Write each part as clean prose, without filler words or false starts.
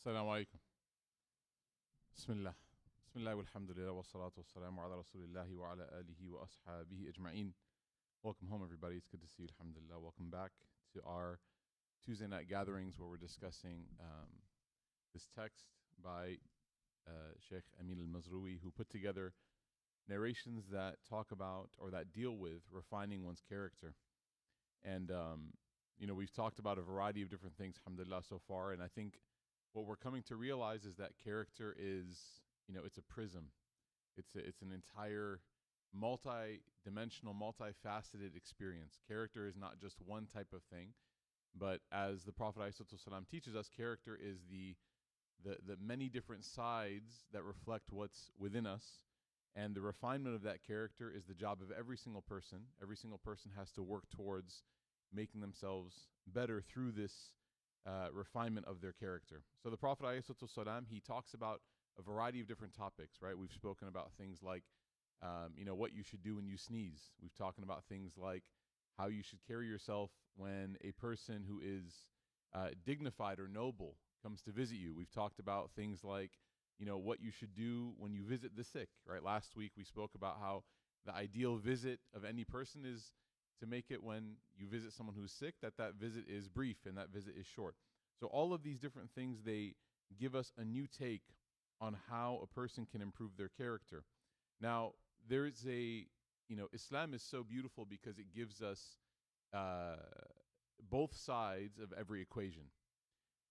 Assalamu alaikum. Bismillah. Bismillah walhamdulillah wa salatu wa salamu ala rasulillahi wa ala alihi wa ashabihi ajma'in. Welcome home, everybody. It's good to see you, alhamdulillah. Welcome back to our Tuesday night gatherings where we're discussing this text by Sheikh Amin al-Mazrui, who put together narrations that talk about or that deal with refining one's character. And, we've talked about a variety of different things, alhamdulillah, so far. And I think what we're coming to realize is that character is, it's a prism. It's an entire multi-dimensional, multifaceted experience. Character is not just one type of thing, but as the Prophet ﷺ teaches us, character is the many different sides that reflect what's within us. And the refinement of that character is the job of every single person. Every single person has to work towards making themselves better through this refinement of their character. So the Prophet ﷺ, he talks about a variety of different topics, right? We've spoken about things like, what you should do when you sneeze. We've talked about things like how you should carry yourself when a person who is dignified or noble comes to visit you. We've talked about things like, what you should do when you visit the sick, right? Last week we spoke about how the ideal visit of any person is to make it when you visit someone who's sick, that visit is brief and that visit is short. So all of these different things, they give us a new take on how a person can improve their character. Now, there's Islam is so beautiful because it gives us both sides of every equation.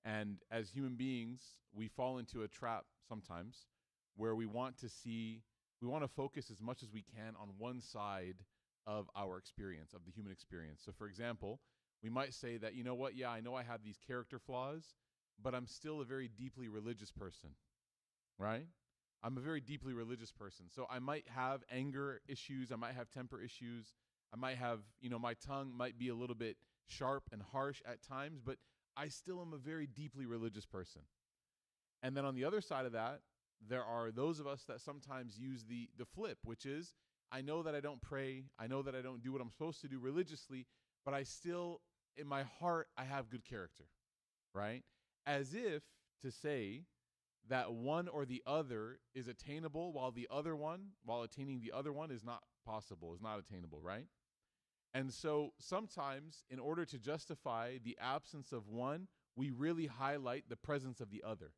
And as human beings, we fall into a trap sometimes where we want to focus as much as we can on one side of our experience, of the human experience. So for example, we might say that, I know I have these character flaws, but I'm still a very deeply religious person, right? I'm a very deeply religious person. So I might have anger issues, I might have temper issues, I might have, my tongue might be a little bit sharp and harsh at times, but I still am a very deeply religious person. And then on the other side of that, there are those of us that sometimes use the flip, which is, I know that I don't pray, I know that I don't do what I'm supposed to do religiously, but I still, in my heart, I have good character, right? As if to say that one or the other is attainable while attaining the other one is not possible, is not attainable, right? And so sometimes in order to justify the absence of one, we really highlight the presence of the other.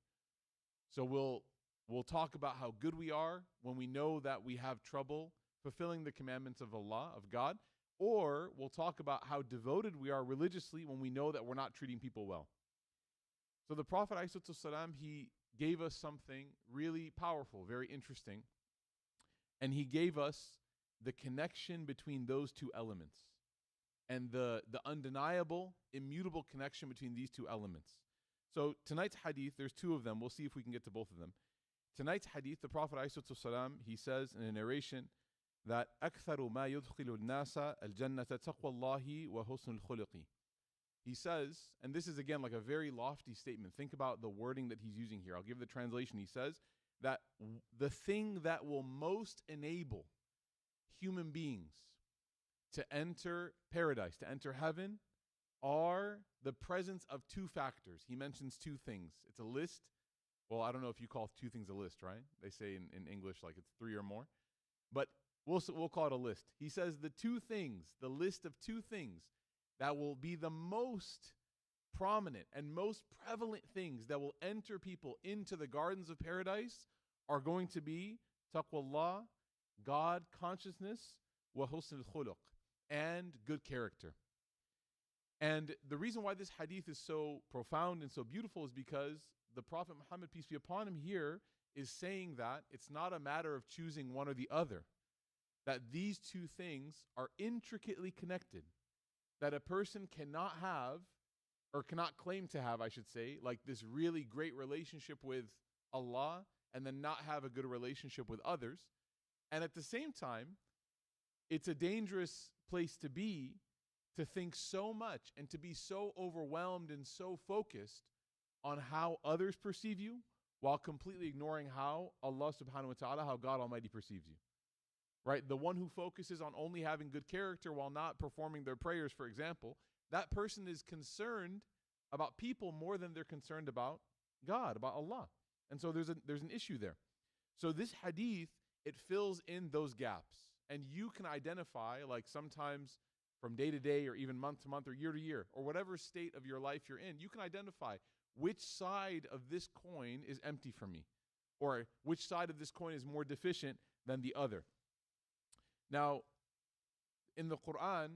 So we'll talk about how good we are when we know that we have trouble fulfilling the commandments of Allah, of God, or we'll talk about how devoted we are religiously when we know that we're not treating people well. So the Prophet ﷺ, he gave us something really powerful, very interesting, and he gave us the connection between those two elements and the undeniable, immutable connection between these two elements. So tonight's hadith, there's two of them. We'll see if we can get to both of them. Tonight's hadith, the Prophet ﷺ, he says in a narration that أكثر ما يدخل الناس الجنة تقوى الله وحسن الخلق. He says, and this is again like a very lofty statement. Think about the wording that he's using here. I'll give the translation. He says that the thing that will most enable human beings to enter paradise, to enter heaven, are the presence of two factors. He mentions two things. It's a list. Well, I don't know if you call two things a list, right? They say in English like it's three or more. But we'll call it a list. He says the list of two things that will be the most prominent and most prevalent things that will enter people into the gardens of paradise are going to be taqwallah, God consciousness, wa husn al-khuluq, and good character. And the reason why this hadith is so profound and so beautiful is because the Prophet Muhammad, peace be upon him, here is saying that it's not a matter of choosing one or the other, that these two things are intricately connected, that a person cannot have, or cannot claim to have, I should say, like this really great relationship with Allah and then not have a good relationship with others. And at the same time, it's a dangerous place to be, to think so much and to be so overwhelmed and so focused on how others perceive you while completely ignoring how Allah subhanahu wa ta'ala, how God Almighty perceives you. Right? The one who focuses on only having good character while not performing their prayers, for example, that person is concerned about people more than they're concerned about God, about Allah. And so there's an issue there. So this hadith, it fills in those gaps. And you can identify, like sometimes from day to day or even month to month or year to year or whatever state of your life you're in, you can identify which side of this coin is empty for me or which side of this coin is more deficient than the other. Now, in the Quran,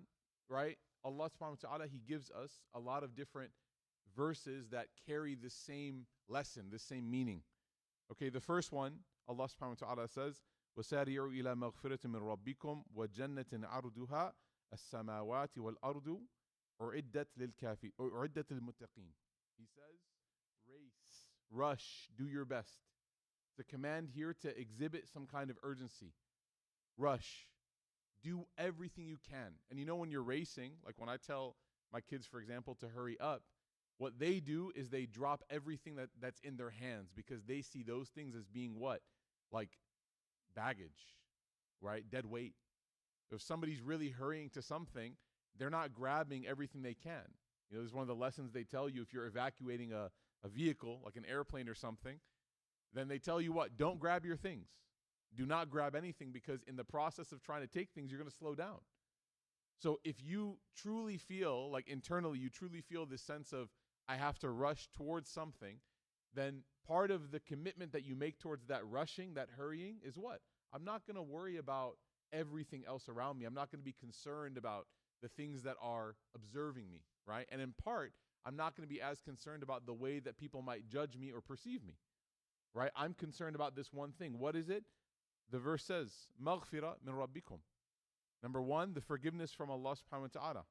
right, Allah subhanahu wa ta'ala, He gives us a lot of different verses that carry the same lesson, the same meaning. Okay, the first one, Allah subhanahu wa ta'ala says, وَسَارِعُوا إِلَى مَغْفِرَةٍ مِّن رَبِّكُمْ وَجَنَّةٍ عَرْضُهَا السَّمَاوَاتِ وَالْأَرْضُ أُعِدَّتْ لِلْمُتَّقِينَ. He says, race, rush, do your best. It's a command here to exhibit some kind of urgency. Rush. Do everything you can. And you know when you're racing, like when I tell my kids, for example, to hurry up, what they do is they drop everything that's in their hands because they see those things as being what? Like baggage, right? Dead weight. If somebody's really hurrying to something, they're not grabbing everything they can. You know, this is one of the lessons they tell you if you're evacuating a vehicle, like an airplane or something, then they tell you what? Don't grab your things. Do not grab anything because in the process of trying to take things, you're going to slow down. So if you truly feel, like internally, you truly feel this sense of, I have to rush towards something, then part of the commitment that you make towards that rushing, that hurrying is what? I'm not going to worry about everything else around me. I'm not going to be concerned about the things that are observing me, right? And in part, I'm not going to be as concerned about the way that people might judge me or perceive me, right? I'm concerned about this one thing. What is it? The verse says, مَغْفِرَةٍ مِّن رَبِّكُمْ. Number one, the forgiveness from Allah subhanahu wa ta'ala.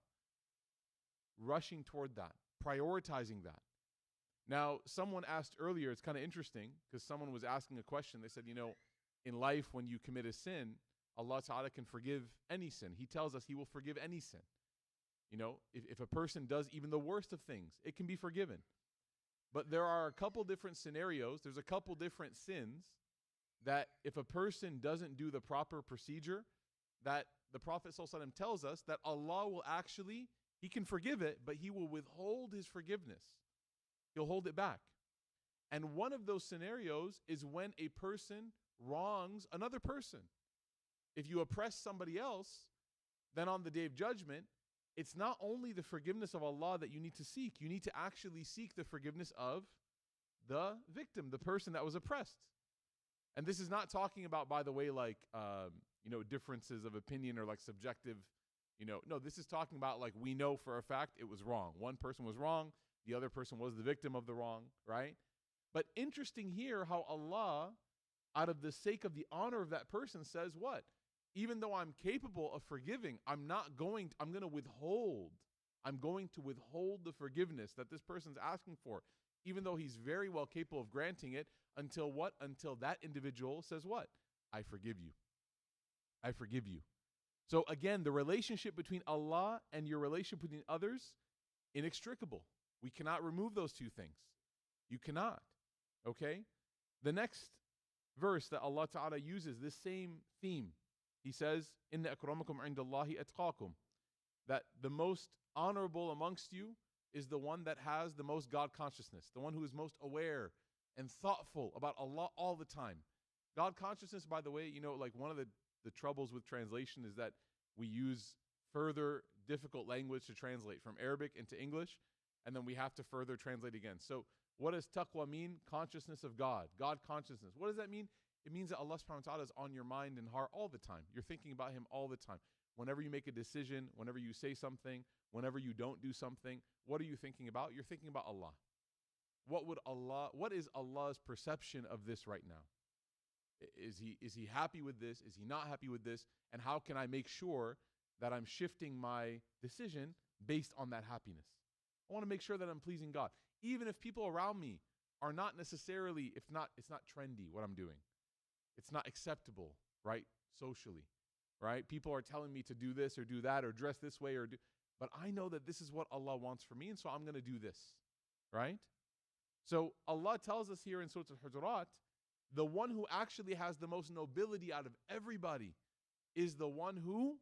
Rushing toward that, prioritizing that. Now, someone asked earlier, it's kind of interesting, because someone was asking a question. They said, you know, in life, when you commit a sin, Allah ta'ala can forgive any sin. He tells us He will forgive any sin. You know, if a person does even the worst of things, it can be forgiven. But there are a couple different scenarios. There's a couple different sins that if a person doesn't do the proper procedure, that the Prophet ﷺ tells us that Allah will actually, He can forgive it, but He will withhold His forgiveness. He'll hold it back. And one of those scenarios is when a person wrongs another person. If you oppress somebody else, then on the Day of Judgment, it's not only the forgiveness of Allah that you need to seek. You need to actually seek the forgiveness of the victim, the person that was oppressed. And this is not talking about, by the way, like, differences of opinion or like subjective, no, this is talking about like we know for a fact it was wrong. One person was wrong. The other person was the victim of the wrong, right? But interesting here how Allah, out of the sake of the honor of that person, says what? Even though I'm capable of forgiving, I'm going to withhold. I'm going to withhold the forgiveness that this person's asking for, even though he's very well capable of granting it, until what? Until that individual says what? I forgive you. I forgive you. So again, the relationship between Allah and your relationship between others, inextricable. We cannot remove those two things. You cannot. Okay? The next verse that Allah Ta'ala uses, this same theme, He says, Inna akramakum indallahi atqakum, that the most honorable amongst you is the one that has the most God consciousness, the one who is most aware and thoughtful about Allah all the time. God consciousness, by the way, like one of the troubles with translation is that we use further difficult language to translate from Arabic into English, and then we have to further translate again. So what does taqwa mean? Consciousness of God, God consciousness. What does that mean? It means that Allah subhanahu wa ta'ala is on your mind and heart all the time. You're thinking about Him all the time. Whenever you make a decision, whenever you say something, whenever you don't do something, what are you thinking about? You're thinking about Allah. What is Allah's perception of this right now? Is he happy with this? Is He not happy with this? And how can I make sure that I'm shifting my decision based on that happiness? I want to make sure that I'm pleasing God. Even if people around me are not necessarily, it's not trendy what I'm doing. It's not acceptable, right? Socially, right? People are telling me to do this or do that or dress this way but I know that this is what Allah wants for me, and so I'm going to do this, right? So Allah tells us here in Surah Al-Hujurat, the one who actually has the most nobility out of everybody is the one who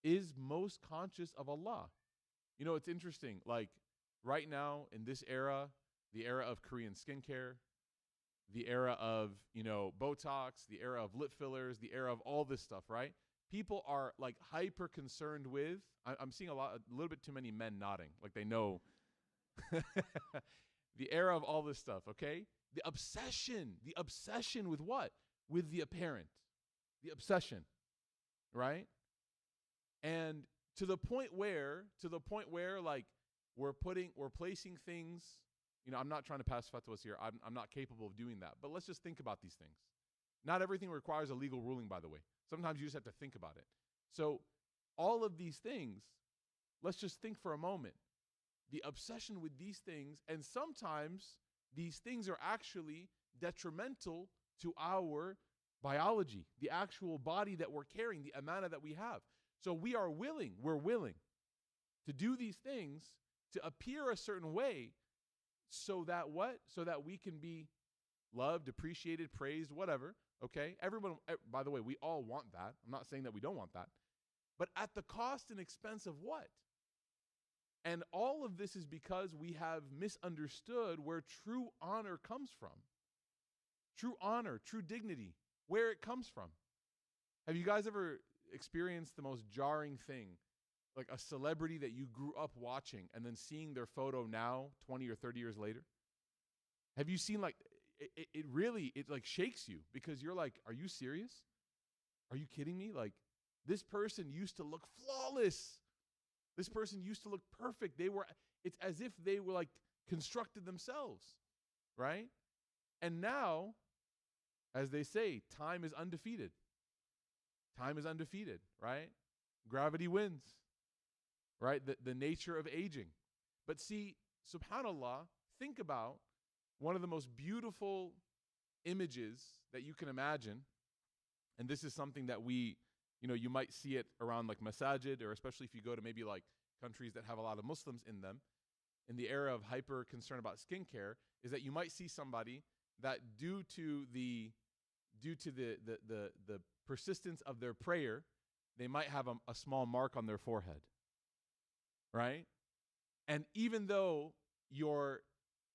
is most conscious of Allah. It's interesting, like right now in this era, the era of Korean skincare, the era of, Botox, the era of lip fillers, the era of all this stuff, right? People are like hyper concerned with, I'm seeing a little bit too many men nodding, like they know. The era of all this stuff, okay? The obsession with what? With the apparent. The obsession, right? And to the point where like we're placing things, I'm not trying to pass fatwas here. I'm not capable of doing that. But let's just think about these things. Not everything requires a legal ruling, by the way. Sometimes you just have to think about it. So all of these things, let's just think for a moment. The obsession with these things, and sometimes these things are actually detrimental to our biology, the actual body that we're carrying, the amana that we have. So we're willing to do these things to appear a certain way so that what? So that we can be loved, appreciated, praised, whatever, okay? Everyone, by the way, we all want that. I'm not saying that we don't want that. But at the cost and expense of what? And all of this is because we have misunderstood where true honor comes from. True honor, true dignity, where it comes from. Have you guys ever experienced the most jarring thing? Like a celebrity that you grew up watching and then seeing their photo now, 20 or 30 years later? Have you seen like, it really like shakes you because you're like, are you serious? Are you kidding me? Like this person used to look flawless. This person used to look perfect. It's as if they were like constructed themselves, right? And now, as they say, time is undefeated. Time is undefeated, right? Gravity wins, right? The nature of aging. But see, subhanAllah, think about one of the most beautiful images that you can imagine. And this is something that you might see it around like masajid, or especially if you go to maybe like countries that have a lot of Muslims in them, in the era of hyper concern about skincare, is that you might see somebody that due to the persistence of their prayer, they might have a small mark on their forehead, right? And even though your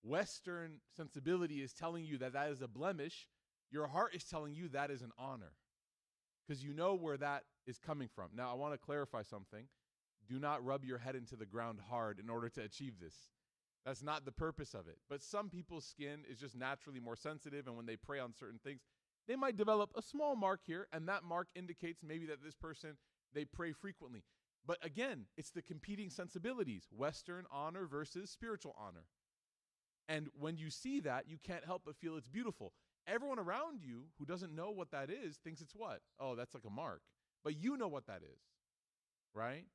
Western sensibility is telling you that is a blemish, your heart is telling you that is an honor, because you know where that is coming from. Now, I want to clarify something. Do not rub your head into the ground hard in order to achieve this. That's not the purpose of it. But some people's skin is just naturally more sensitive, and when they pray on certain things, they might develop a small mark here, and that mark indicates maybe that this person, they pray frequently. But again, it's the competing sensibilities, Western honor versus spiritual honor. And when you see that, you can't help but feel it's beautiful. Everyone around you who doesn't know what that is thinks it's what? Oh, that's like a mark. But you know what that is, right?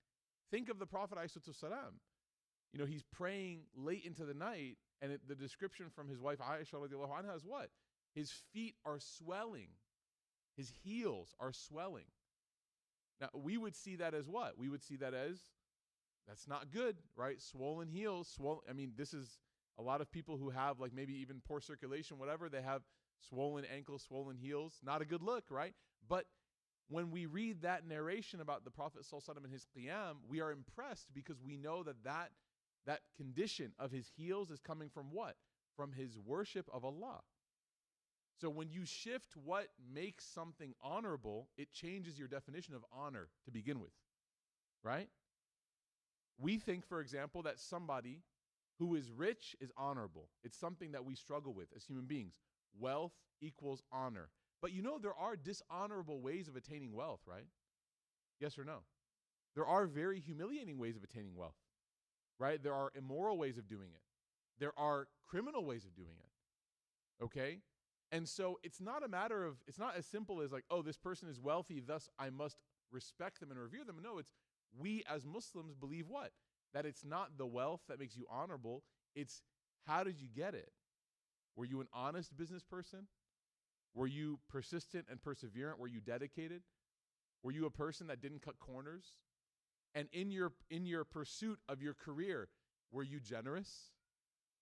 Think of the Prophet ﷺ. He's praying late into the night, and the description from his wife Aisha radiallahu anha is what? His feet are swelling. His heels are swelling. Now, we would see that as what? We would see that as, that's not good, right? Swollen heels, this is a lot of people who have like maybe even poor circulation, whatever, they have swollen ankles, swollen heels. Not a good look, right? But when we read that narration about the Prophet ﷺ and his qiyam, we are impressed because we know that condition of his heels is coming from what? From his worship of Allah. So when you shift what makes something honorable, it changes your definition of honor to begin with, right? We think, for example, that somebody who is rich is honorable. It's something that we struggle with as human beings. Wealth equals honor. But there are dishonorable ways of attaining wealth, right? Yes or no? There are very humiliating ways of attaining wealth, right? There are immoral ways of doing it. There are criminal ways of doing it, okay? And so it's not as simple as like, oh, this person is wealthy, thus I must respect them and revere them. No, it's we as Muslims believe what? That it's not the wealth that makes you honorable. It's how did you get it? Were you an honest business person? Were you persistent and perseverant? Were you dedicated? Were you a person that didn't cut corners? And in your pursuit of your career, were you generous?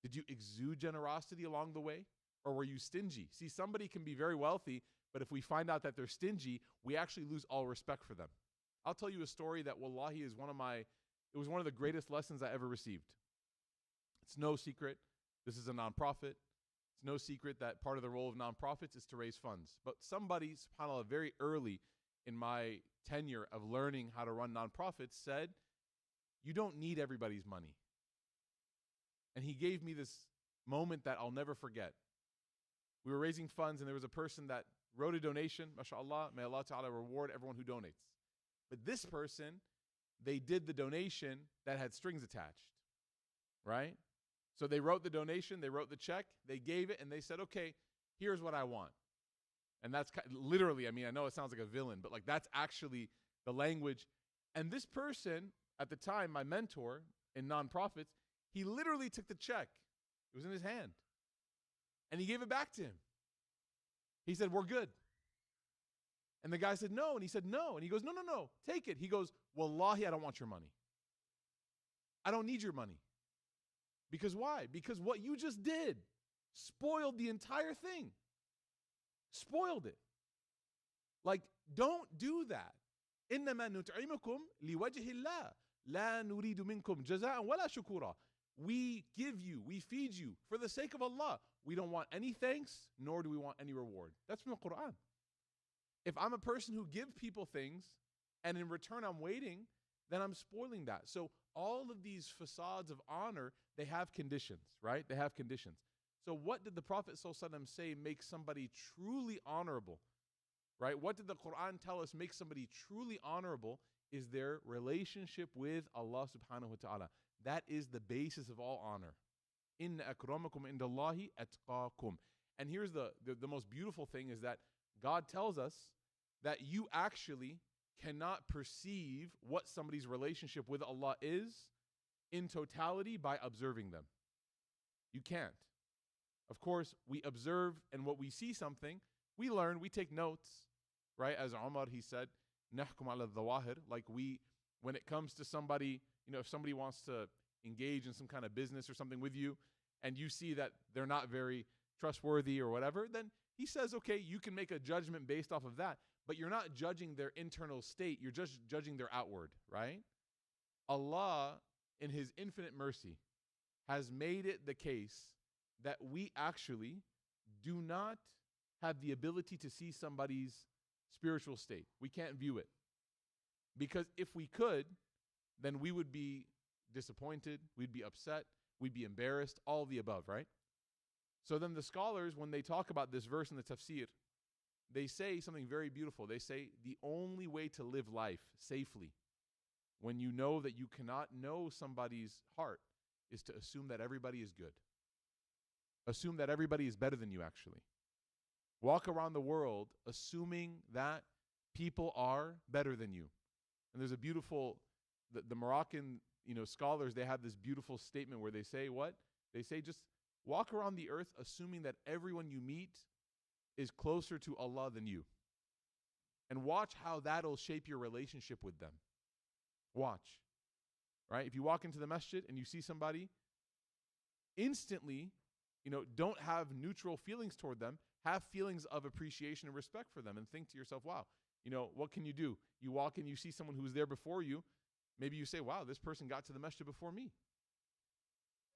Did you exude generosity along the way? Or were you stingy? See, somebody can be very wealthy, but if we find out that they're stingy, we actually lose all respect for them. I'll tell you a story that wallahi is it was one of the greatest lessons I ever received. It's no secret. This is a nonprofit. It's no secret that part of the role of nonprofits is to raise funds. But somebody, subhanAllah, very early in my tenure of learning how to run nonprofits said, you don't need everybody's money. And he gave me this moment that I'll never forget. We were raising funds and there was a person that wrote a donation. MashaAllah, may Allah Ta'ala reward everyone who donates. But this person, they did the donation that had strings attached, right? So they wrote the donation, they wrote the check, they gave it, and they said, okay, here's what I want. And that's literally, I mean, I know it sounds like a villain, but like that's actually the language. And this person, at the time, my mentor in nonprofits, he literally took the check. It was in his hand. And he gave it back to him. He said, we're good. And the guy said, no. And he said, no. And he goes, no, take it. He goes, wallahi, I don't want your money. I don't need your money. Because why? Because what you just did spoiled the entire thing. Spoiled it. Like, don't do that. إنما نطعمكم لوجه الله لا نريد منكم جزاء ولا شكورا. We give you, we feed you for the sake of Allah. We don't want any thanks, nor do we want any reward. That's from the Quran. If I'm a person who gives people things and in return I'm waiting, then I'm spoiling that. So all of these facades of honor, they have conditions, right? They have conditions. So what did the Prophet ﷺ say makes somebody truly honorable, right? What did the Quran tell us makes somebody truly honorable is their relationship with Allah subhanahu wa ta'ala. That is the basis of all honor. Inna akramakum indallahi atqakum. And here's the most beautiful thing is that God tells us that you actually cannot perceive what somebody's relationship with Allah is in totality by observing them. You can't. Of course, we observe, and what we see something, we learn, we take notes, right? As Umar, he said, nahkum ala dhawahir, like when it comes to somebody, if somebody wants to engage in some kind of business or something with you, and you see that they're not very trustworthy or whatever, then he says, okay, you can make a judgment based off of that, but you're not judging their internal state, you're just judging their outward, right? Allah, in His infinite mercy, has made it the case that we actually do not have the ability to see somebody's spiritual state. We can't view it. Because if we could, then we would be disappointed, we'd be upset, we'd be embarrassed, all the above, right? So then the scholars, when they talk about this verse in the tafsir, they say something very beautiful. They say the only way to live life safely when you know that you cannot know somebody's heart is to assume that everybody is good. Assume that everybody is better than you, actually. Walk around the world assuming that people are better than you. And there's a beautiful, the Moroccan, scholars, they have this beautiful statement where they say what? They say just walk around the earth assuming that everyone you meet is closer to Allah than you. And watch how that'll shape your relationship with them. Watch. Right? If you walk into the masjid and you see somebody, instantly, don't have neutral feelings toward them. Have feelings of appreciation and respect for them and think to yourself, wow, what can you do? You walk in, you see someone who's there before you. Maybe you say, wow, this person got to the masjid before me.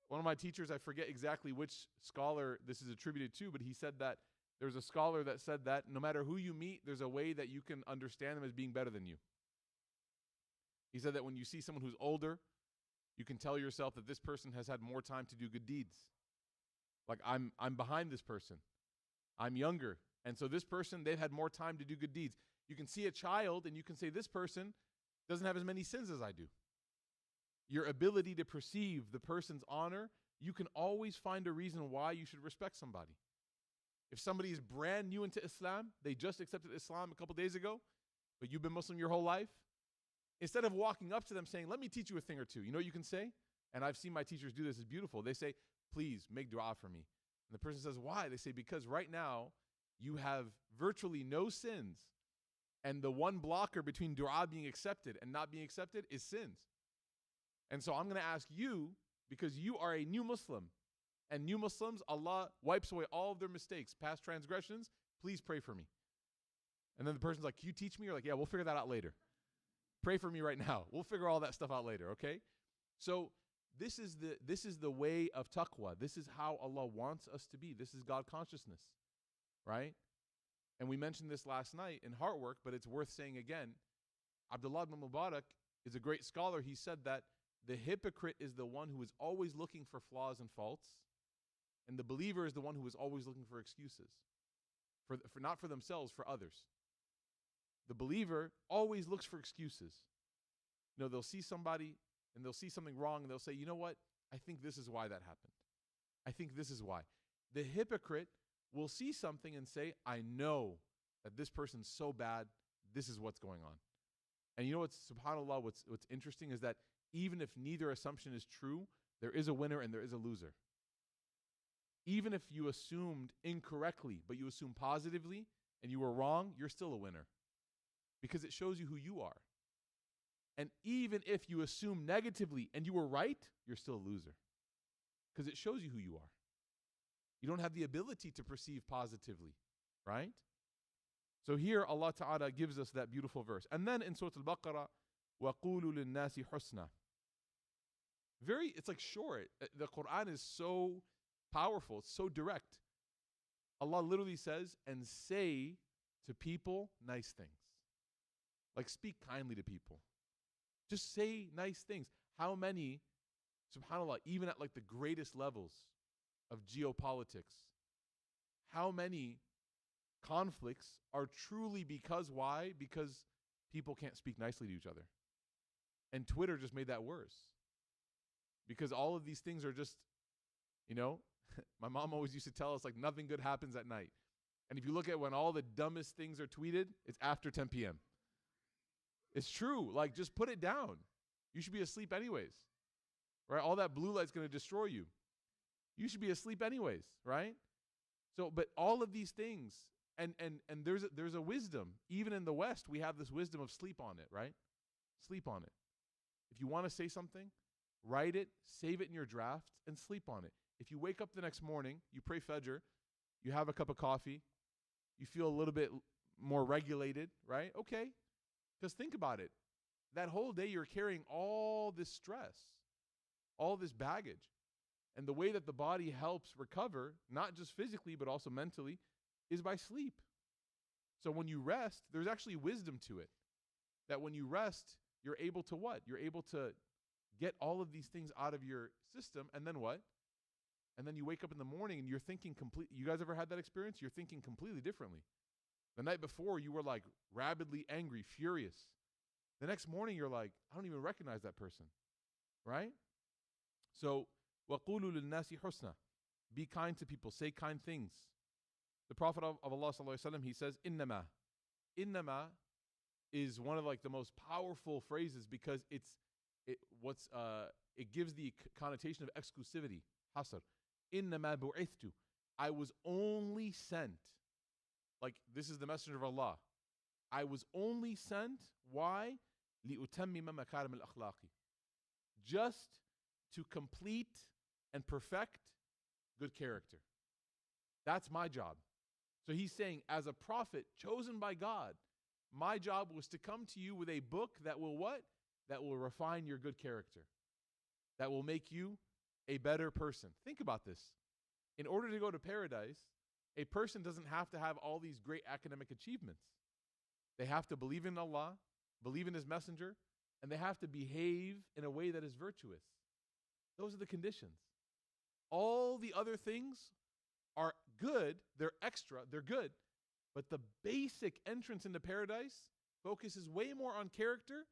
One of my teachers, I forget exactly which scholar this is attributed to, but he said that there's a scholar that said that no matter who you meet, there's a way that you can understand them as being better than you. He said that when you see someone who's older, you can tell yourself that this person has had more time to do good deeds. Like I'm behind this person. I'm younger. And so this person, they've had more time to do good deeds. You can see a child and you can say this person doesn't have as many sins as I do. Your ability to perceive the person's honor, you can always find a reason why you should respect somebody. If somebody is brand new into Islam, they just accepted Islam a couple days ago, but you've been Muslim your whole life, instead of walking up to them saying, let me teach you a thing or two, you know what you can say? And I've seen my teachers do this, it's beautiful. They say, please make dua for me. And the person says, why? They say, because right now you have virtually no sins. And the one blocker between dua being accepted and not being accepted is sins. And so I'm going to ask you, because you are a new Muslim, and new Muslims, Allah wipes away all of their mistakes, past transgressions, please pray for me. And then the person's like, can you teach me? You're like, yeah, we'll figure that out later. Pray for me right now. We'll figure all that stuff out later, okay? So This is the way of taqwa. This is how Allah wants us to be. This is God consciousness, right? And we mentioned this last night in Heart Work, but it's worth saying again. Abdullah ibn Mubarak is a great scholar. He said that the hypocrite is the one who is always looking for flaws and faults, and the believer is the one who is always looking for excuses, for not for themselves, for others. The believer always looks for excuses. You know, they'll see somebody and they'll see something wrong and they'll say, you know what? I think this is why that happened. I think this is why. The hypocrite will see something and say, I know that this person's so bad. This is what's going on. And you know what's, subhanAllah, what's interesting is that even if neither assumption is true, there is a winner and there is a loser. Even if you assumed incorrectly, but you assumed positively and you were wrong, you're still a winner because it shows you who you are. And even if you assume negatively and you were right, you're still a loser because it shows you who you are. You don't have the ability to perceive positively, right? So here Allah Ta'ala gives us that beautiful verse. And then in Surah Al-Baqarah, وَقُولُوا لِلنَّاسِ حُسْنًا. It's like short. The Quran is so powerful. It's so direct. Allah literally says, and say to people nice things. Like speak kindly to people. Just say nice things. How many, subhanAllah, even at like the greatest levels of geopolitics, how many conflicts are truly because why? Because people can't speak nicely to each other. And Twitter just made that worse. Because all of these things are just, you know, my mom always used to tell us like nothing good happens at night. And if you look at when all the dumbest things are tweeted, it's after 10 p.m. It's true. Like, just put it down. You should be asleep anyways, right? All that blue light's going to destroy you. You should be asleep anyways, right? So, but all of these things, and there's a wisdom. Even in the West, we have this wisdom of sleep on it, right? Sleep on it. If you want to say something, write it, save it in your draft, and sleep on it. If you wake up the next morning, you pray Fajr, you have a cup of coffee, you feel a little bit more regulated, right? Okay. Because think about it. That whole day you're carrying all this stress, all this baggage. And the way that the body helps recover, not just physically, but also mentally, is by sleep. So when you rest, there's actually wisdom to it. That when you rest, you're able to what? You're able to get all of these things out of your system, and then what? And then you wake up in the morning and you're thinking completely. You guys ever had that experience? You're thinking completely differently. The night before, you were like rabidly angry, furious. The next morning, you're like, I don't even recognize that person, right? So, وَقُولُوا لِلنَّاسِ حُسْنًا. Be kind to people. Say kind things. The Prophet of Allah sallallahu alaihi wasallam, he says, إِنَّمَا. إِنَّمَا is one of like the most powerful phrases because it gives the connotation of exclusivity. Hasr. إِنَّمَا بُعِثْتُ. I was only sent. Like, this is the messenger of Allah. I was only sent. Why? لِأُتَمِّمَ مَكَارِمَ الْأَخْلَاقِ. Just to complete and perfect good character. That's my job. So he's saying, as a prophet chosen by God, my job was to come to you with a book that will what? That will refine your good character. That will make you a better person. Think about this. In order to go to paradise, a person doesn't have to have all these great academic achievements. They have to believe in Allah, believe in His messenger, and they have to behave in a way that is virtuous. Those are the conditions. All the other things are good, they're extra, they're good, but the basic entrance into paradise focuses way more on character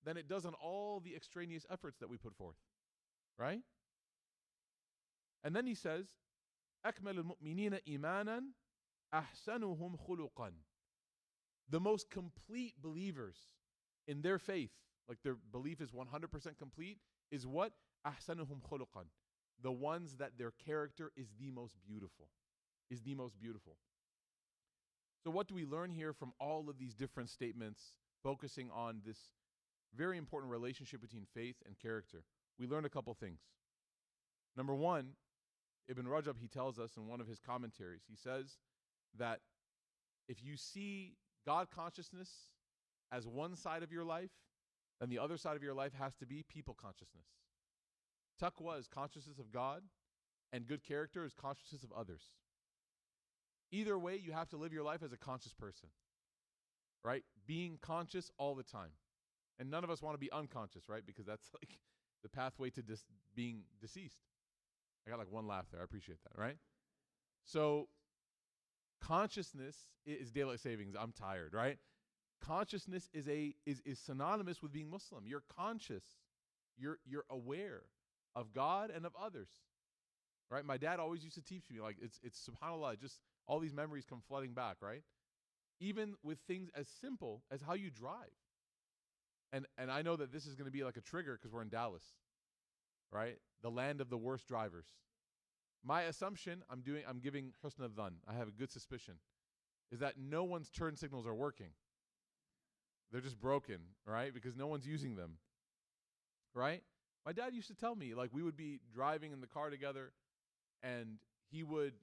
than it does on all the extraneous efforts that we put forth. Right? And then he says, أَكْمَلُ الْمُؤْمِنِينَ إِيمَانًا أَحْسَنُهُمْ خُلُقًا. The most complete believers in their faith, like their belief is 100% complete, is what? أَحْسَنُهُمْ خُلُقًا. The ones that their character is the most beautiful. Is the most beautiful. So what do we learn here from all of these different statements focusing on this very important relationship between faith and character? We learn a couple things. Number one, Ibn Rajab, he tells us in one of his commentaries, he says that if you see God consciousness as one side of your life, then the other side of your life has to be people consciousness. Taqwa is consciousness of God, and good character is consciousness of others. Either way, you have to live your life as a conscious person, right? Being conscious all the time. And none of us want to be unconscious, right? Because that's like the pathway to being deceased. I got like one laugh there. I appreciate that, right? So consciousness is daylight savings. I'm tired, right? Consciousness is synonymous with being Muslim. You're conscious. You're aware of God and of others, right? My dad always used to teach me, like, it's subhanAllah, just all these memories come flooding back, right? Even with things as simple as how you drive. And I know that this is going to be like a trigger because we're in Dallas, right? The land of the worst drivers. My assumption, I'm giving husn al-dhan, I have a good suspicion, is that no one's turn signals are working. They're just broken, right? Because no one's using them, right? My dad used to tell me, like, we would be driving in the car together, and he would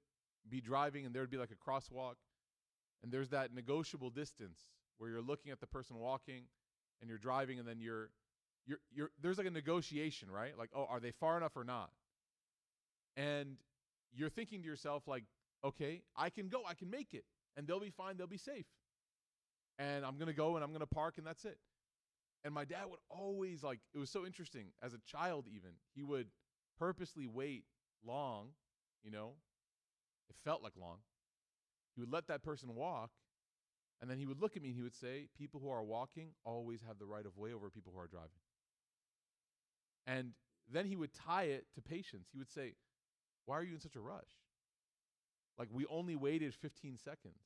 be driving, and there would be like a crosswalk, and there's that negotiable distance where you're looking at the person walking, and you're driving, and then you're there's like a negotiation, right? Like, oh, are they far enough or not? And you're thinking to yourself, like, okay, I can go, I can make it, and they'll be fine, they'll be safe. And I'm going to go, and I'm going to park, and that's it. And my dad would always, like, it was so interesting. As a child even, he would purposely wait long, it felt like long. He would let that person walk, and then he would look at me, and he would say, people who are walking always have the right of way over people who are driving. And then he would tie it to patience. He would say, why are you in such a rush? Like, we only waited 15 seconds.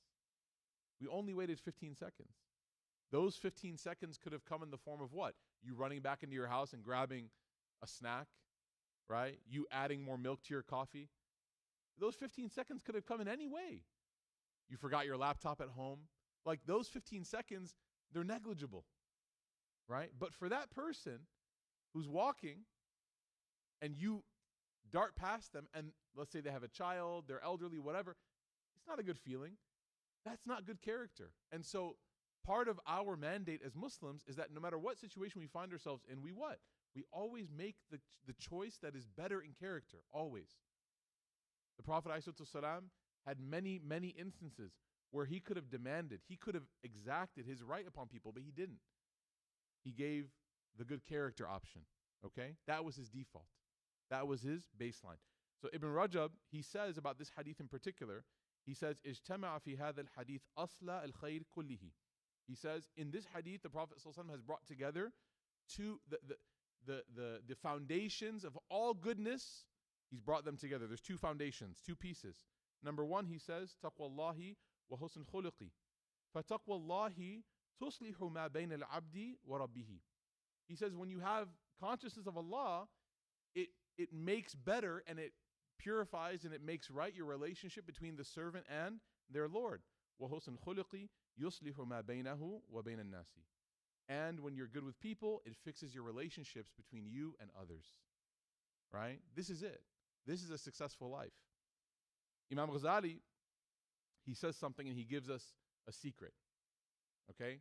We only waited 15 seconds. Those 15 seconds could have come in the form of what? You running back into your house and grabbing a snack, right? You adding more milk to your coffee. Those 15 seconds could have come in any way. You forgot your laptop at home. Like, those 15 seconds, they're negligible, right? But for that person who's walking and you dart past them, and let's say they have a child, they're elderly, whatever, it's not a good feeling. That's not good character. And so part of our mandate as Muslims is that no matter what situation we find ourselves in, we what? We always make the choice that is better in character, always. The Prophet ﷺ had many, many instances where he could have demanded, he could have exacted his right upon people, but he didn't. He gave the good character option, okay? That was his default. That was his baseline. So Ibn Rajab, he says about this hadith in particular, he says, اجتمع في هذا الحديث أصل الخير كله. He says, in this hadith, the Prophet ﷺ has brought together the foundations of all goodness. He's brought them together. There's two foundations, two pieces. Number one, he says, تقوى الله وحسن خلقي. فتقوى الله تصلح ما بين العبد وربه. He says, when you have consciousness of Allah, it makes better and it purifies and it makes right your relationship between the servant and their Lord. وحسن خلقي يصلح ما بينه وبين الناس. And when you're good with people, it fixes your relationships between you and others. Right? This is it. This is a successful life. Imam Ghazali, he says something and he gives us a secret. Okay?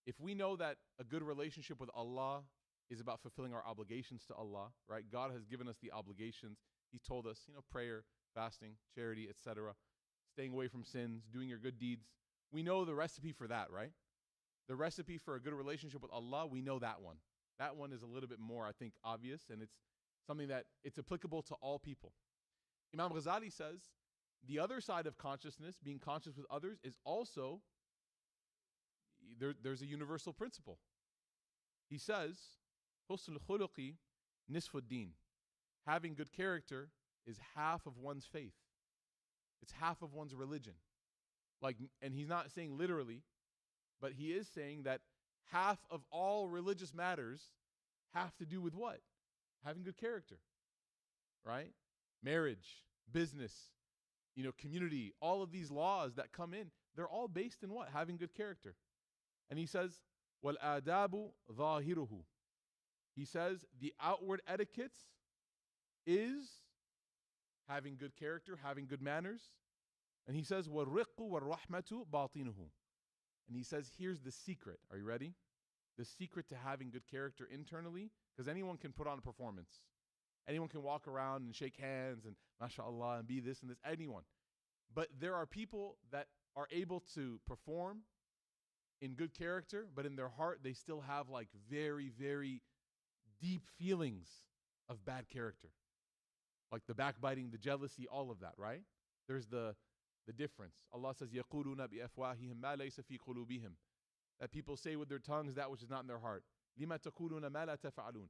If we know that a good relationship with Allah is about fulfilling our obligations to Allah, right? God has given us the obligations. He told us, prayer, fasting, charity, etc., staying away from sins, doing your good deeds. We know the recipe for that, right? The recipe for a good relationship with Allah, we know that one. That one is a little bit more, I think, obvious, and it's something that it's applicable to all people. Imam Ghazali says, the other side of consciousness, being conscious with others, is also, there's a universal principle. He says, Husnul khuluqi nisfuddin. Having good character is half of one's faith. It's half of one's religion. And he's not saying literally, but he is saying that half of all religious matters have to do with what? Having good character, right? Marriage, business, community, all of these laws that come in, they're all based in what? Having good character. And he says, وَالْآدَابُ ظَاهِرُهُ. He says the outward etiquettes is having good character, having good manners. And he says, وَالرِّقُّ وَالرَّحْمَةُ بَاطِنُهُ. And he says, here's the secret. Are you ready? The secret to having good character internally, because anyone can put on a performance. Anyone can walk around and shake hands and mashallah and be this and this, anyone. But there are people that are able to perform in good character, but in their heart, they still have like very, very deep feelings of bad character. Like the backbiting, the jealousy, all of that, right? There's the difference. Allah says, يَقُولُونَ بِأَفْوَاهِهِمْ مَا لَيْسَ فِي قُلُوبِهِمْ. That people say with their tongues that which is not in their heart. لِمَا تَقُولُونَ مَا لَا تَفْعَلُونَ.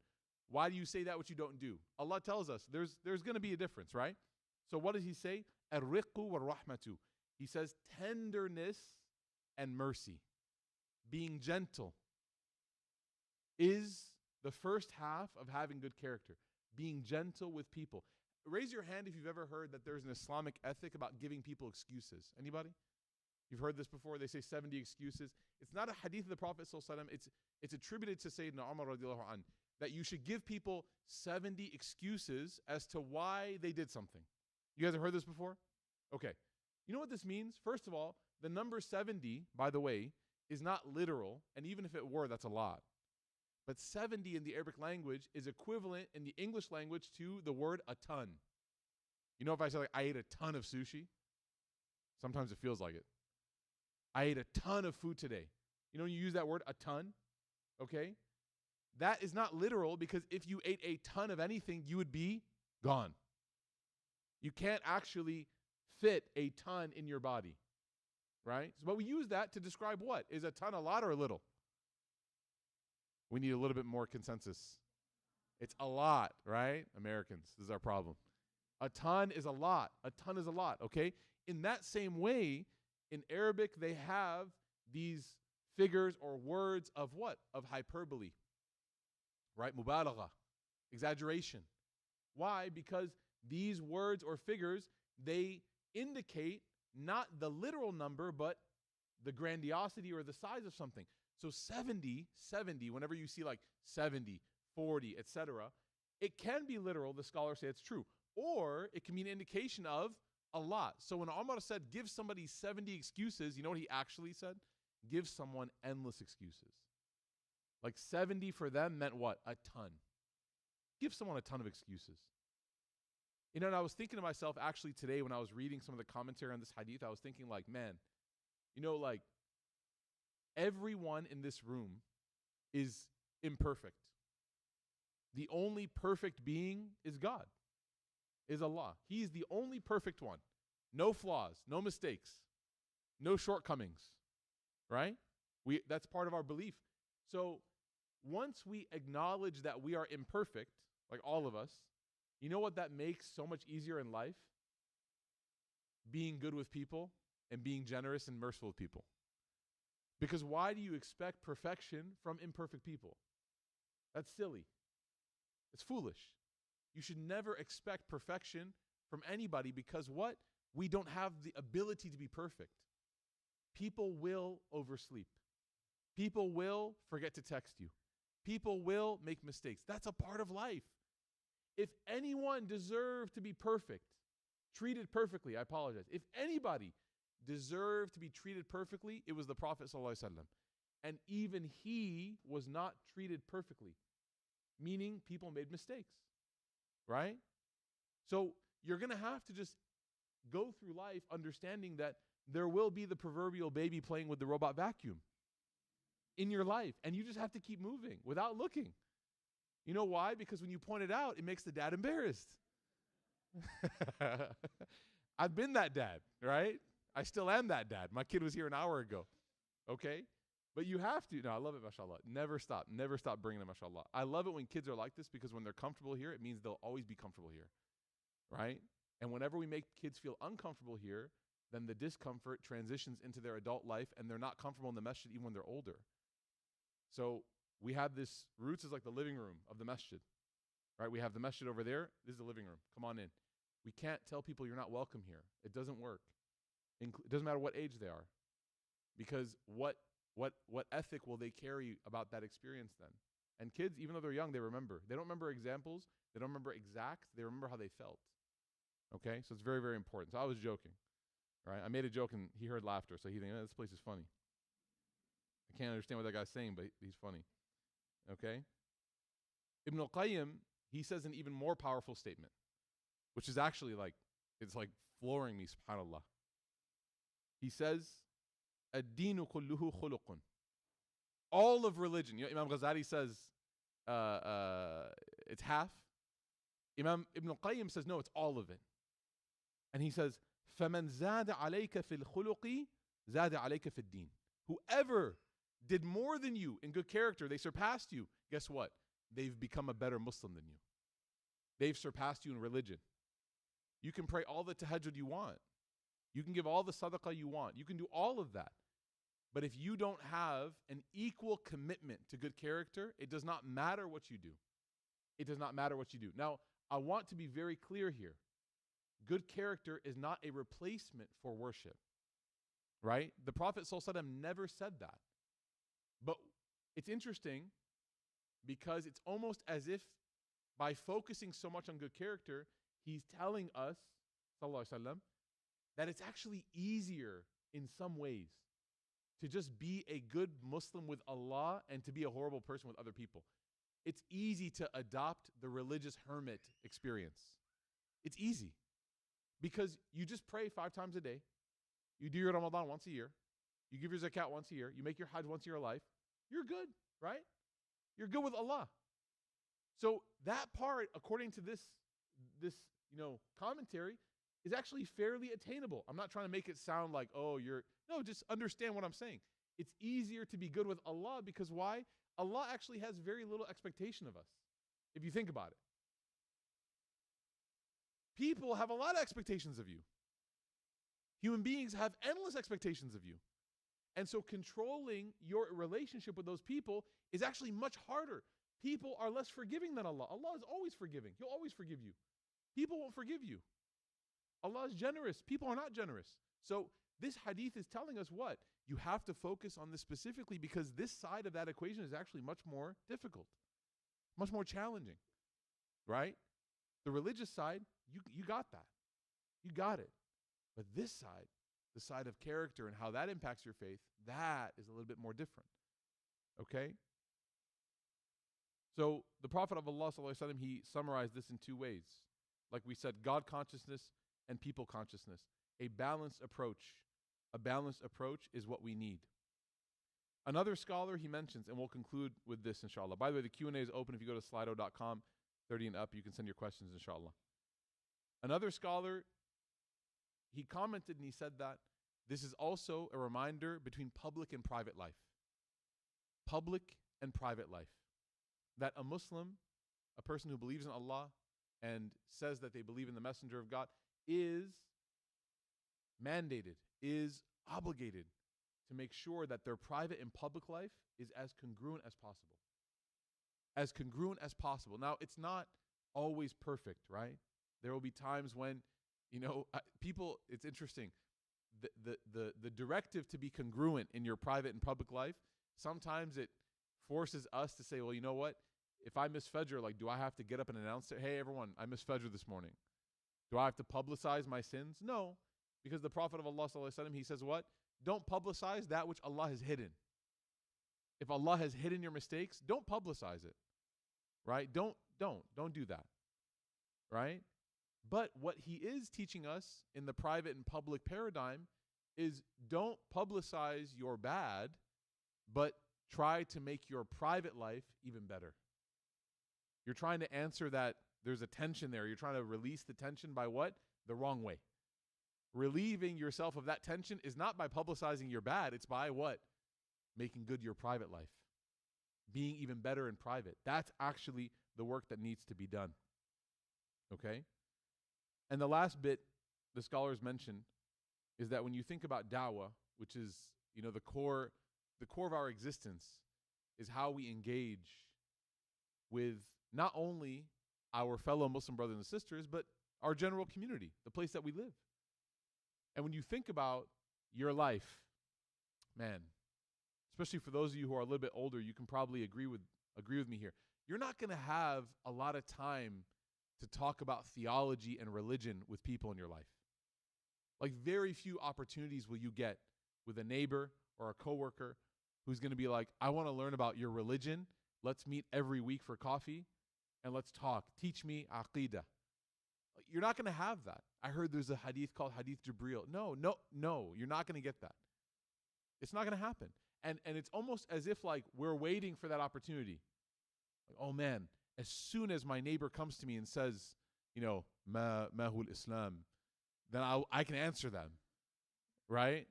Why do you say that which you don't do? Allah tells us there's going to be a difference, right? So what does He say? الرِّقُّ وَالرَّحْمَةُ. He says tenderness and mercy. Being gentle is the first half of having good character. Being gentle with people. Raise your hand if you've ever heard that there's an Islamic ethic about giving people excuses. Anybody? You've heard this before? They say 70 excuses. It's not a hadith of the Prophet ﷺ. It's attributed to Sayyidina Umar radiallahu anhu that you should give people 70 excuses as to why they did something. You guys have heard this before? Okay. You know what this means? First of all, the number 70, by the way, is not literal, and even if it were, that's a lot. But 70 in the Arabic language is equivalent in the English language to the word a ton. You know, if I say like, I ate a ton of sushi, sometimes it feels like it. I ate a ton of food today. You know, when you use that word a ton, okay? That is not literal, because if you ate a ton of anything, you would be gone. You can't actually fit a ton in your body, right? But we use that to describe what? Is a ton a lot or a little? We need a little bit more consensus. It's a lot, right? Americans, this is our problem. A ton is a lot. A ton is a lot, okay? In that same way, in Arabic, they have these figures or words of what? Of hyperbole, right? Mubalagha, exaggeration. Why? Because these words or figures, they indicate not the literal number, but the grandiosity or the size of something. So 70, whenever you see like 70, 40, etc., it can be literal. The scholars say it's true. Or it can be an indication of a lot. So when Umar said, give somebody 70 excuses, you know what he actually said? Give someone endless excuses. Like 70 for them meant what? A ton. Give someone a ton of excuses. You know, and I was thinking to myself actually today when I was reading some of the commentary on this hadith, I was thinking like, man, you know, like everyone in this room is imperfect. The only perfect being is God, is Allah. He is the only perfect one. No flaws, no mistakes, no shortcomings, right? That's part of our belief. So once we acknowledge that we are imperfect, like all of us, you know what that makes so much easier in life? Being good with people and being generous and merciful with people. Because why do you expect perfection from imperfect people? That's silly. It's foolish. You should never expect perfection from anybody, because what? We don't have the ability to be perfect. People will oversleep. People will forget to text you. People will make mistakes. That's a part of life. If anyone deserved to be perfect, treated perfectly, I apologize. If anybody deserved to be treated perfectly, it was the Prophet ﷺ. And even he was not treated perfectly, meaning people made mistakes, right? So you're going to have to just go through life understanding that there will be the proverbial baby playing with the robot vacuum in your life, and you just have to keep moving without looking. You know why? Because when you point it out, it makes the dad embarrassed. I've been that dad, right? I still am that dad. My kid was here an hour ago, okay? But you have to. No, I love it, mashallah. Never stop. Never stop bringing them, mashallah. I love it when kids are like this, because when they're comfortable here, it means they'll always be comfortable here, right? And whenever we make kids feel uncomfortable here, then the discomfort transitions into their adult life, and they're not comfortable in the masjid even when they're older. So we have this, roots is like the living room of the masjid, right? We have the masjid over there. This is the living room. Come on in. We can't tell people you're not welcome here. It doesn't work. It doesn't matter what age they are, because what ethic will they carry about that experience then? And kids, even though they're young, they remember. They don't remember examples. They don't remember exacts. They remember how they felt. Okay? So it's very, very important. So I was joking, right? I made a joke and he heard laughter. So he thinks, this place is funny. I can't understand what that guy's saying, but he's funny. Okay? Ibn al-Qayyim, he says an even more powerful statement, which is actually it's like flooring me, subhanAllah. He says, ad-dinu kulluhu khuluqun. All of religion. You know, Imam Ghazali says it's half. Imam Ibn al-Qayyim says, no, it's all of it. And he says, فَمَنْ زَادَ عَلَيْكَ فِي الْخُلُقِ زَادَ عَلَيْكَ فِي الدِّينِ. Whoever did more than you in good character, they surpassed you. Guess what? They've become a better Muslim than you. They've surpassed you in religion. You can pray all the tahajjud you want. You can give all the sadaqah you want. You can do all of that. But if you don't have an equal commitment to good character, it does not matter what you do. It does not matter what you do. Now, I want to be very clear here. Good character is not a replacement for worship, right? The Prophet ﷺ never said that. But it's interesting because it's almost as if by focusing so much on good character, he's telling us, sallallahu alaihi wasallam, that it's actually easier in some ways to just be a good Muslim with Allah and to be a horrible person with other people. It's easy to adopt the religious hermit experience. It's easy because you just pray 5 times a day. You do your Ramadan once a year. You give your zakat once a year. You make your hajj once in your life. You're good, right? You're good with Allah. So that part, according to this commentary, is actually fairly attainable. I'm not trying to make it sound like, no, just understand what I'm saying. It's easier to be good with Allah because why? Allah actually has very little expectation of us, if you think about it. People have a lot of expectations of you. Human beings have endless expectations of you. And so controlling your relationship with those people is actually much harder. People are less forgiving than Allah. Allah is always forgiving. He'll always forgive you. People won't forgive you. Allah is generous. People are not generous. So this hadith is telling us what? You have to focus on this specifically because this side of that equation is actually much more difficult, much more challenging, right? The religious side, you got that. You got it. But this side, the side of character and how that impacts your faith, that is a little bit more different. Okay? So the Prophet of Allah, he summarized this in 2 ways. Like we said, God consciousness and people consciousness. A balanced approach. A balanced approach is what we need. Another scholar he mentions, and we'll conclude with this, inshallah. By the way, the Q&A is open. If you go to slido.com, 30 and up, you can send your questions, inshallah. Another scholar, he commented and he said that this is also a reminder between public and private life. Public and private life. That a Muslim, a person who believes in Allah and says that they believe in the Messenger of God, is mandated, is obligated to make sure that their private and public life is as congruent as possible. As congruent as possible. Now, it's not always perfect, right? There will be times when, people, it's interesting. The directive to be congruent in your private and public life, sometimes it forces us to say, well, you know what? If I miss Fajr, do I have to get up and announce it? Hey, everyone, I missed Fajr this morning. Do I have to publicize my sins? No, because the Prophet of Allah, he says what? Don't publicize that which Allah has hidden. If Allah has hidden your mistakes, don't publicize it, right? Don't do that, right? But what he is teaching us in the private and public paradigm is don't publicize your bad, but try to make your private life even better. You're trying to answer that there's a tension there. You're trying to release the tension by what? The wrong way. Relieving yourself of that tension is not by publicizing your bad. It's by what? Making good your private life. Being even better in private. That's actually the work that needs to be done. Okay? And the last bit the scholars mentioned is that when you think about da'wah, which is, the core of our existence, is how we engage with not only our fellow Muslim brothers and sisters, but our general community, the place that we live. And when you think about your life, man, especially for those of you who are a little bit older, you can probably agree with me here. You're not going to have a lot of time to talk about theology and religion with people in your life. Like very few opportunities will you get with a neighbor or a coworker who's going to be like, I want to learn about your religion. Let's meet every week for coffee. and let's talk. Teach me aqeedah. You're not going to have that. I heard there's a hadith called Hadith Jibreel. No, you're not going to get that. It's not going to happen. And it's almost as if like we're waiting for that opportunity. Like, oh man, as soon as my neighbor comes to me and says, ma hul Islam, then I can answer them, right?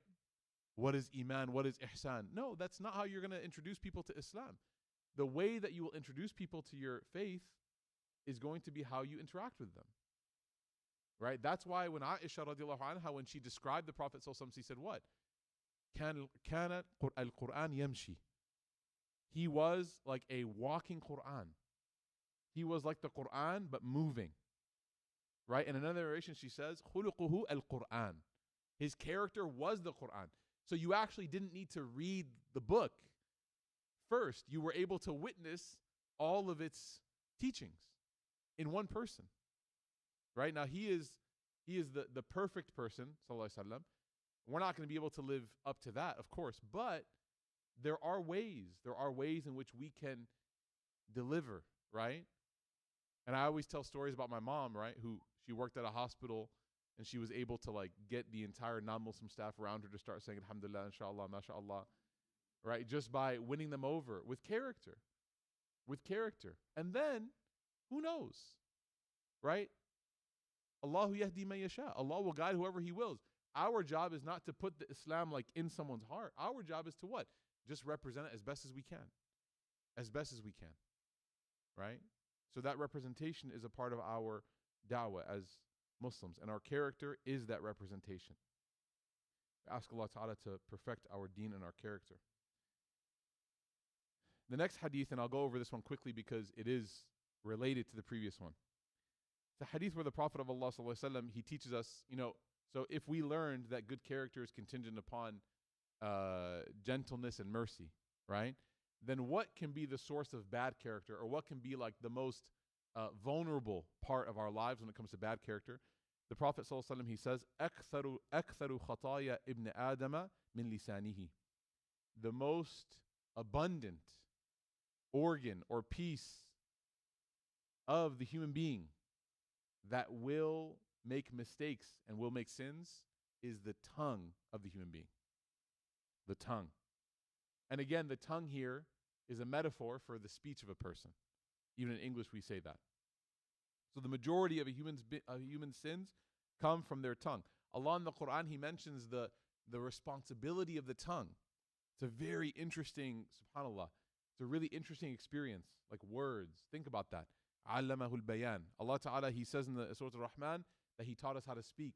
What is iman? What is ihsan? No, that's not how you're going to introduce people to Islam. The way that you will introduce people to your faith is going to be how you interact with them, right? That's why when Aisha radiallahu anha, when she described the Prophet sallallahu alaihi wasallam, she said what? Kana al-Quran yamshi. He was like a walking Quran. He was like the Quran, but moving. Right? In another narration, she says, khuluquhu al-Quran. His character was the Quran. So you actually didn't need to read the book. First, you were able to witness all of its teachings in one person. Right? Now, he is the perfect person, sallallahu alaihi wasallam. We're not going to be able to live up to that, of course, but there are ways in which we can deliver, right? And I always tell stories about my mom, right, who she worked at a hospital and she was able to like get the entire non-Muslim staff around her to start saying alhamdulillah, inshallah, mashallah, right? Just by winning them over with character. And then, who knows, right? Allahu yahdi man yasha. Allah will guide whoever He wills. Our job is not to put the Islam like in someone's heart. Our job is to what? Just represent it as best as we can. As best as we can. Right? So that representation is a part of our da'wah as Muslims. And our character is that representation. We ask Allah Ta'ala to perfect our deen and our character. The next hadith, and I'll go over this one quickly because it is related to the previous one. It's a hadith where the Prophet of Allah Sallallahu Alaihi Wasallam, he teaches us, so if we learned that good character is contingent upon gentleness and mercy, right? Then what can be the source of bad character, or what can be like the most vulnerable part of our lives when it comes to bad character? The Prophet ﷺ, he says, أكثر خطايا ابن آدم من لسانه. The most abundant organ or piece of the human being that will make mistakes and will make sins is the tongue of the human being. The tongue. And again, the tongue here is a metaphor for the speech of a person. Even in English, we say that. So the majority of a human's sins come from their tongue. Allah in the Quran, He mentions the responsibility of the tongue. It's a very interesting, subhanAllah, it's a really interesting experience, like words. Think about that. Allamahul bayan. Allah Ta'ala, He says in the Surah Al-Rahman that He taught us how to speak.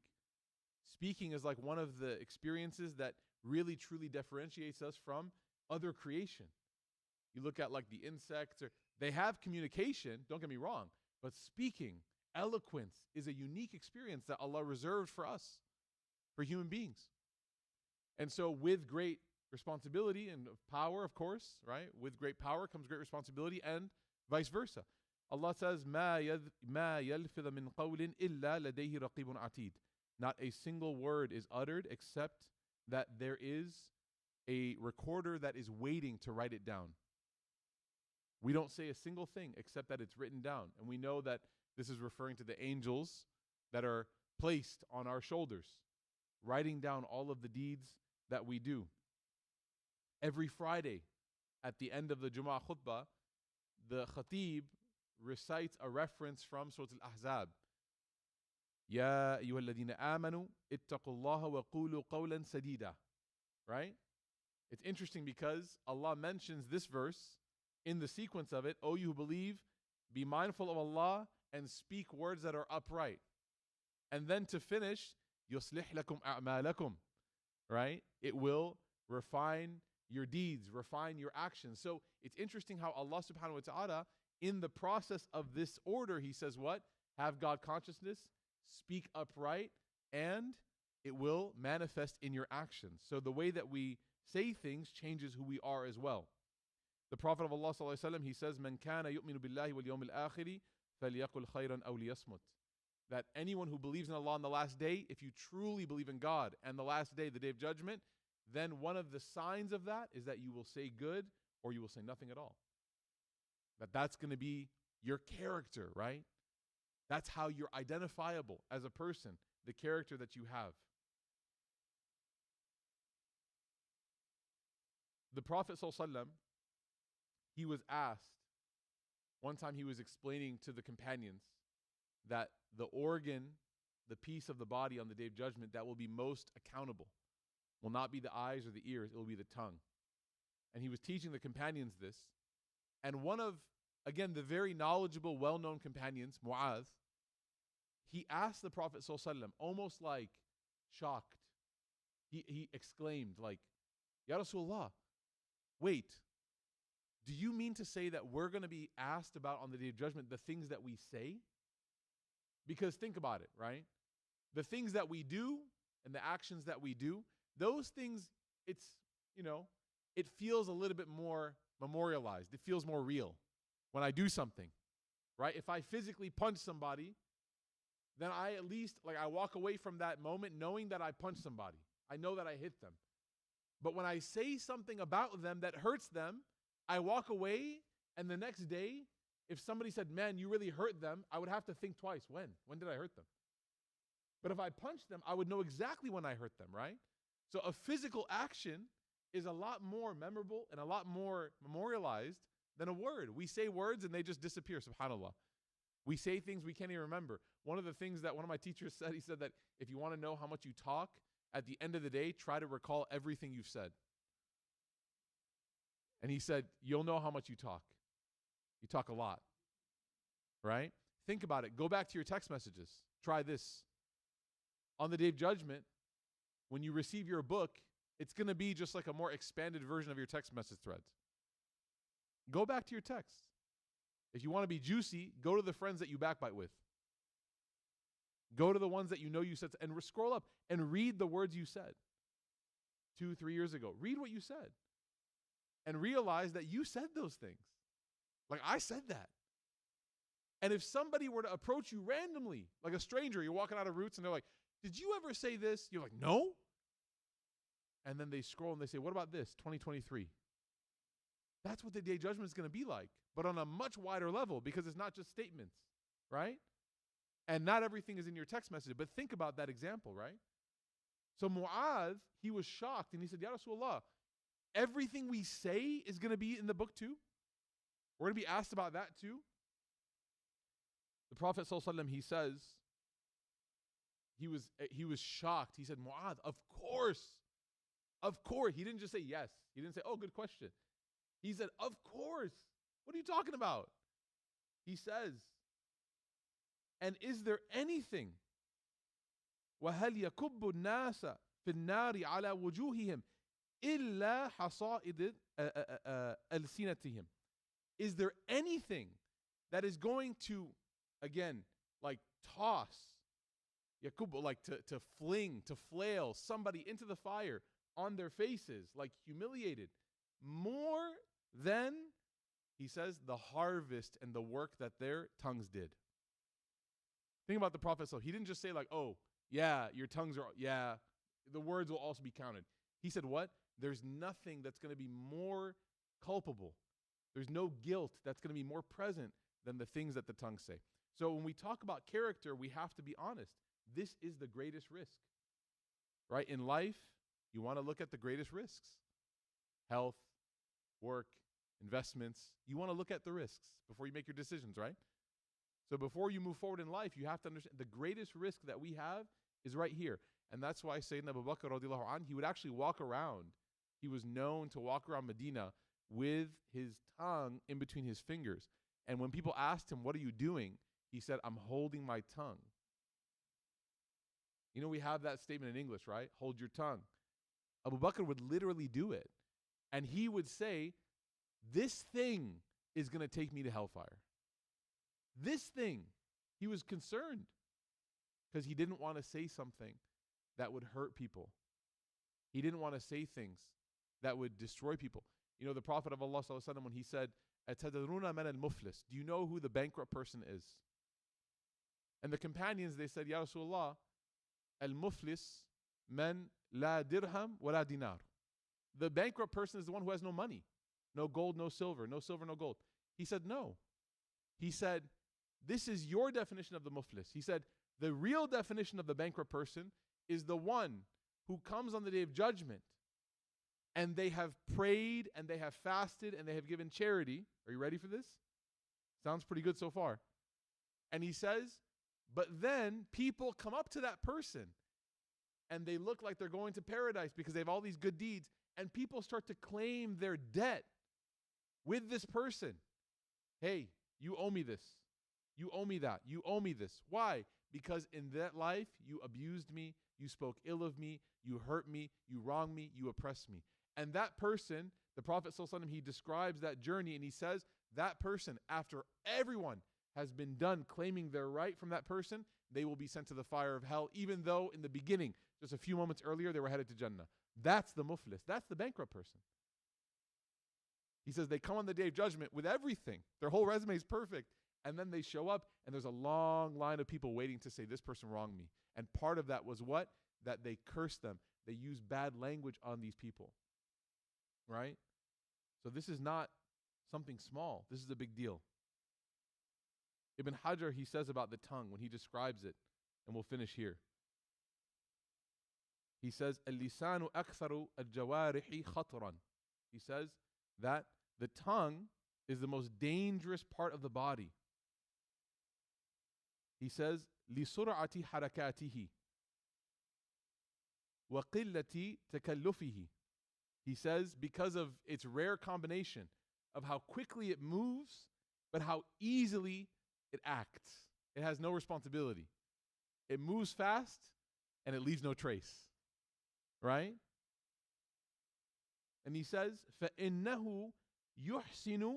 Speaking is like one of the experiences that really truly differentiates us from other creation. You look at like the insects, they have communication, don't get me wrong, but speaking, eloquence is a unique experience that Allah reserved for us, for human beings. And so with great responsibility and power, of course, right? With great power comes great responsibility, and vice versa. Allah says, مَا يَلْفِظَ مِنْ قَوْلٍ إِلَّا لَدَيْهِ رَقِيبٌ عَتِيدٌ. Not a single word is uttered except that there is a recorder that is waiting to write it down. We don't say a single thing except that it's written down. And we know that this is referring to the angels that are placed on our shoulders, writing down all of the deeds that we do. Every Friday, at the end of the Jumu'ah khutbah, the khatib recites a reference from Surah Al-Ahzab. Ya ayyuha alladhina amanu ittaqullaha wa qulu qawlan sadida. Right? It's interesting because Allah mentions this verse in the sequence of it. O you who believe, be mindful of Allah and speak words that are upright. And then to finish, yuslih lakum a'malakum. Right? It will refine your deeds, refine your actions. So it's interesting how Allah subhanahu wa ta'ala, in the process of this order, He says what? Have God consciousness, speak upright, and it will manifest in your actions. So the way that we say things changes who we are as well. The Prophet of Allah sallallahu alaihi wasallam, he says, "Man kana yu'minu billahi wal yawmil akhir, falyaqul khayran aw liyasmut." That anyone who believes in Allah on the last day, if you truly believe in God and the last day, the day of judgment, then one of the signs of that is that you will say good or you will say nothing at all. That's going to be your character, right? That's how you're identifiable as a person, the character that you have. The Prophet ﷺ, he was asked, one time he was explaining to the companions that the organ, the piece of the body on the Day of Judgment that will be most accountable will not be the eyes or the ears, it will be the tongue. And he was teaching the companions this. And one of, again, the very knowledgeable, well-known companions, Mu'adh, he asked the Prophet ﷺ, almost like shocked. He exclaimed, like, Ya Rasulullah, wait, do you mean to say that we're going to be asked about on the Day of Judgment the things that we say? Because think about it, right? The things that we do and the actions that we do, those things, it's, it feels a little bit more memorialized. It feels more real when I do something, right? If I physically punch somebody, then I at least, I walk away from that moment knowing that I punched somebody. I know that I hit them. But when I say something about them that hurts them, I walk away, and the next day, if somebody said, man, you really hurt them, I would have to think twice. When? When did I hurt them? But if I punched them, I would know exactly when I hurt them, right? So a physical action is a lot more memorable and a lot more memorialized than a word. We say words and they just disappear, subhanAllah. We say things we can't even remember. One of the things that one of my teachers said, he said that if you want to know how much you talk, at the end of the day, try to recall everything you've said. And he said, you'll know how much you talk. You talk a lot, right? Think about it. Go back to your text messages. Try this. On the Day of Judgment, when you receive your book, it's going to be just like a more expanded version of your text message threads. Go back to your text. If you want to be juicy, go to the friends that you backbite with. Go to the ones that you know you said, and scroll up and read the words you said 2-3 years ago. Read what you said and realize that you said those things. Like, I said that. And if somebody were to approach you randomly, like a stranger, you're walking out of Roots and they're like, did you ever say this? You're like, no. And then they scroll and they say, what about this? 2023. That's what the Day of Judgment is going to be like, but on a much wider level, because it's not just statements, right? And not everything is in your text message, but think about that example, right? So Mu'adh, he was shocked and he said, Ya Rasulullah, everything we say is going to be in the book too? We're going to be asked about that too? The Prophet ﷺ, he says, he was shocked. He said, Mu'adh, of course. Of course. He didn't just say yes. He didn't say, oh, good question. He said, of course. What are you talking about? He says, and is there anything وَهَلْ يَكُبُّ النَّاسَ فِي النَّارِ عَلَى وُجُوهِهِمْ إِلَّا حَصَائِدِ أَلْسِنَتِهِمْ? Is there anything that is going to, again, like toss, yakubu, like to fling, to flail somebody into the fire on their faces, like humiliated, more than, he says, the harvest and the work that their tongues did? Think about the Prophet. So he didn't just say like, oh, yeah, your tongues are, yeah, the words will also be counted. He said what? There's nothing that's going to be more culpable. There's no guilt that's going to be more present than the things that the tongues say. So when we talk about character, we have to be honest. This is the greatest risk, right? In life, you want to look at the greatest risks. Health, work, investments. You want to look at the risks before you make your decisions, right? So before you move forward in life, you have to understand the greatest risk that we have is right here. And that's why Sayyidina Abu Bakr radiallahu anh, he would actually walk around. He was known to walk around Medina with his tongue in between his fingers. And when people asked him, what are you doing? He said, I'm holding my tongue. You know, we have that statement in English, right? Hold your tongue. Abu Bakr would literally do it. And he would say, this thing is going to take me to hellfire. This thing. He was concerned because he didn't want to say something that would hurt people. He didn't want to say things that would destroy people. You know, the Prophet of Allah sallallahu alaihi wasallam, when he said, "Atadruna man al-muflis," do you know who the bankrupt person is? And the companions, they said, Ya Rasulullah, al-muflis man la dirham wa la dinar. The bankrupt person is the one who has no money, no gold, no silver, no gold. He said, no. he said, this is your definition of the muflis. He said, the real definition of the bankrupt person is the one who comes on the day of judgment and they have prayed and they have fasted and they have given charity. Are you ready for this? Sounds pretty good so far. And he says, but then people come up to that person and they look like they're going to paradise because they have all these good deeds, and people start to claim their debt with this person. Hey, you owe me this. You owe me that. You owe me this. Why? Because in that life, you abused me, you spoke ill of me, you hurt me, you wronged me, you oppressed me. And that person, the Prophet ﷺ, he describes that journey and he says, that person, after everyone has been done claiming their right from that person, they will be sent to the fire of hell, even though in the beginning, just a few moments earlier, they were headed to Jannah. That's the muflis. That's the bankrupt person. He says they come on the day of judgment with everything. Their whole resume is perfect. And then they show up and there's a long line of people waiting to say, this person wronged me. And part of that was what? That they cursed them. They used bad language on these people. Right? So this is not something small. This is a big deal. Ibn Hajar, he says about the tongue when he describes it, and we'll finish here. He says, "Al-lisanu aktharu al-jawarihi khatran." He says that the tongue is the most dangerous part of the body. He says, "Lisur'ati harakatihi wa qillati takallufihi." He says because of its rare combination of how quickly it moves, but how easily it acts. It has no responsibility. It moves fast and it leaves no trace. Right? And he says, فَإِنَّهُ يُحْسِنُ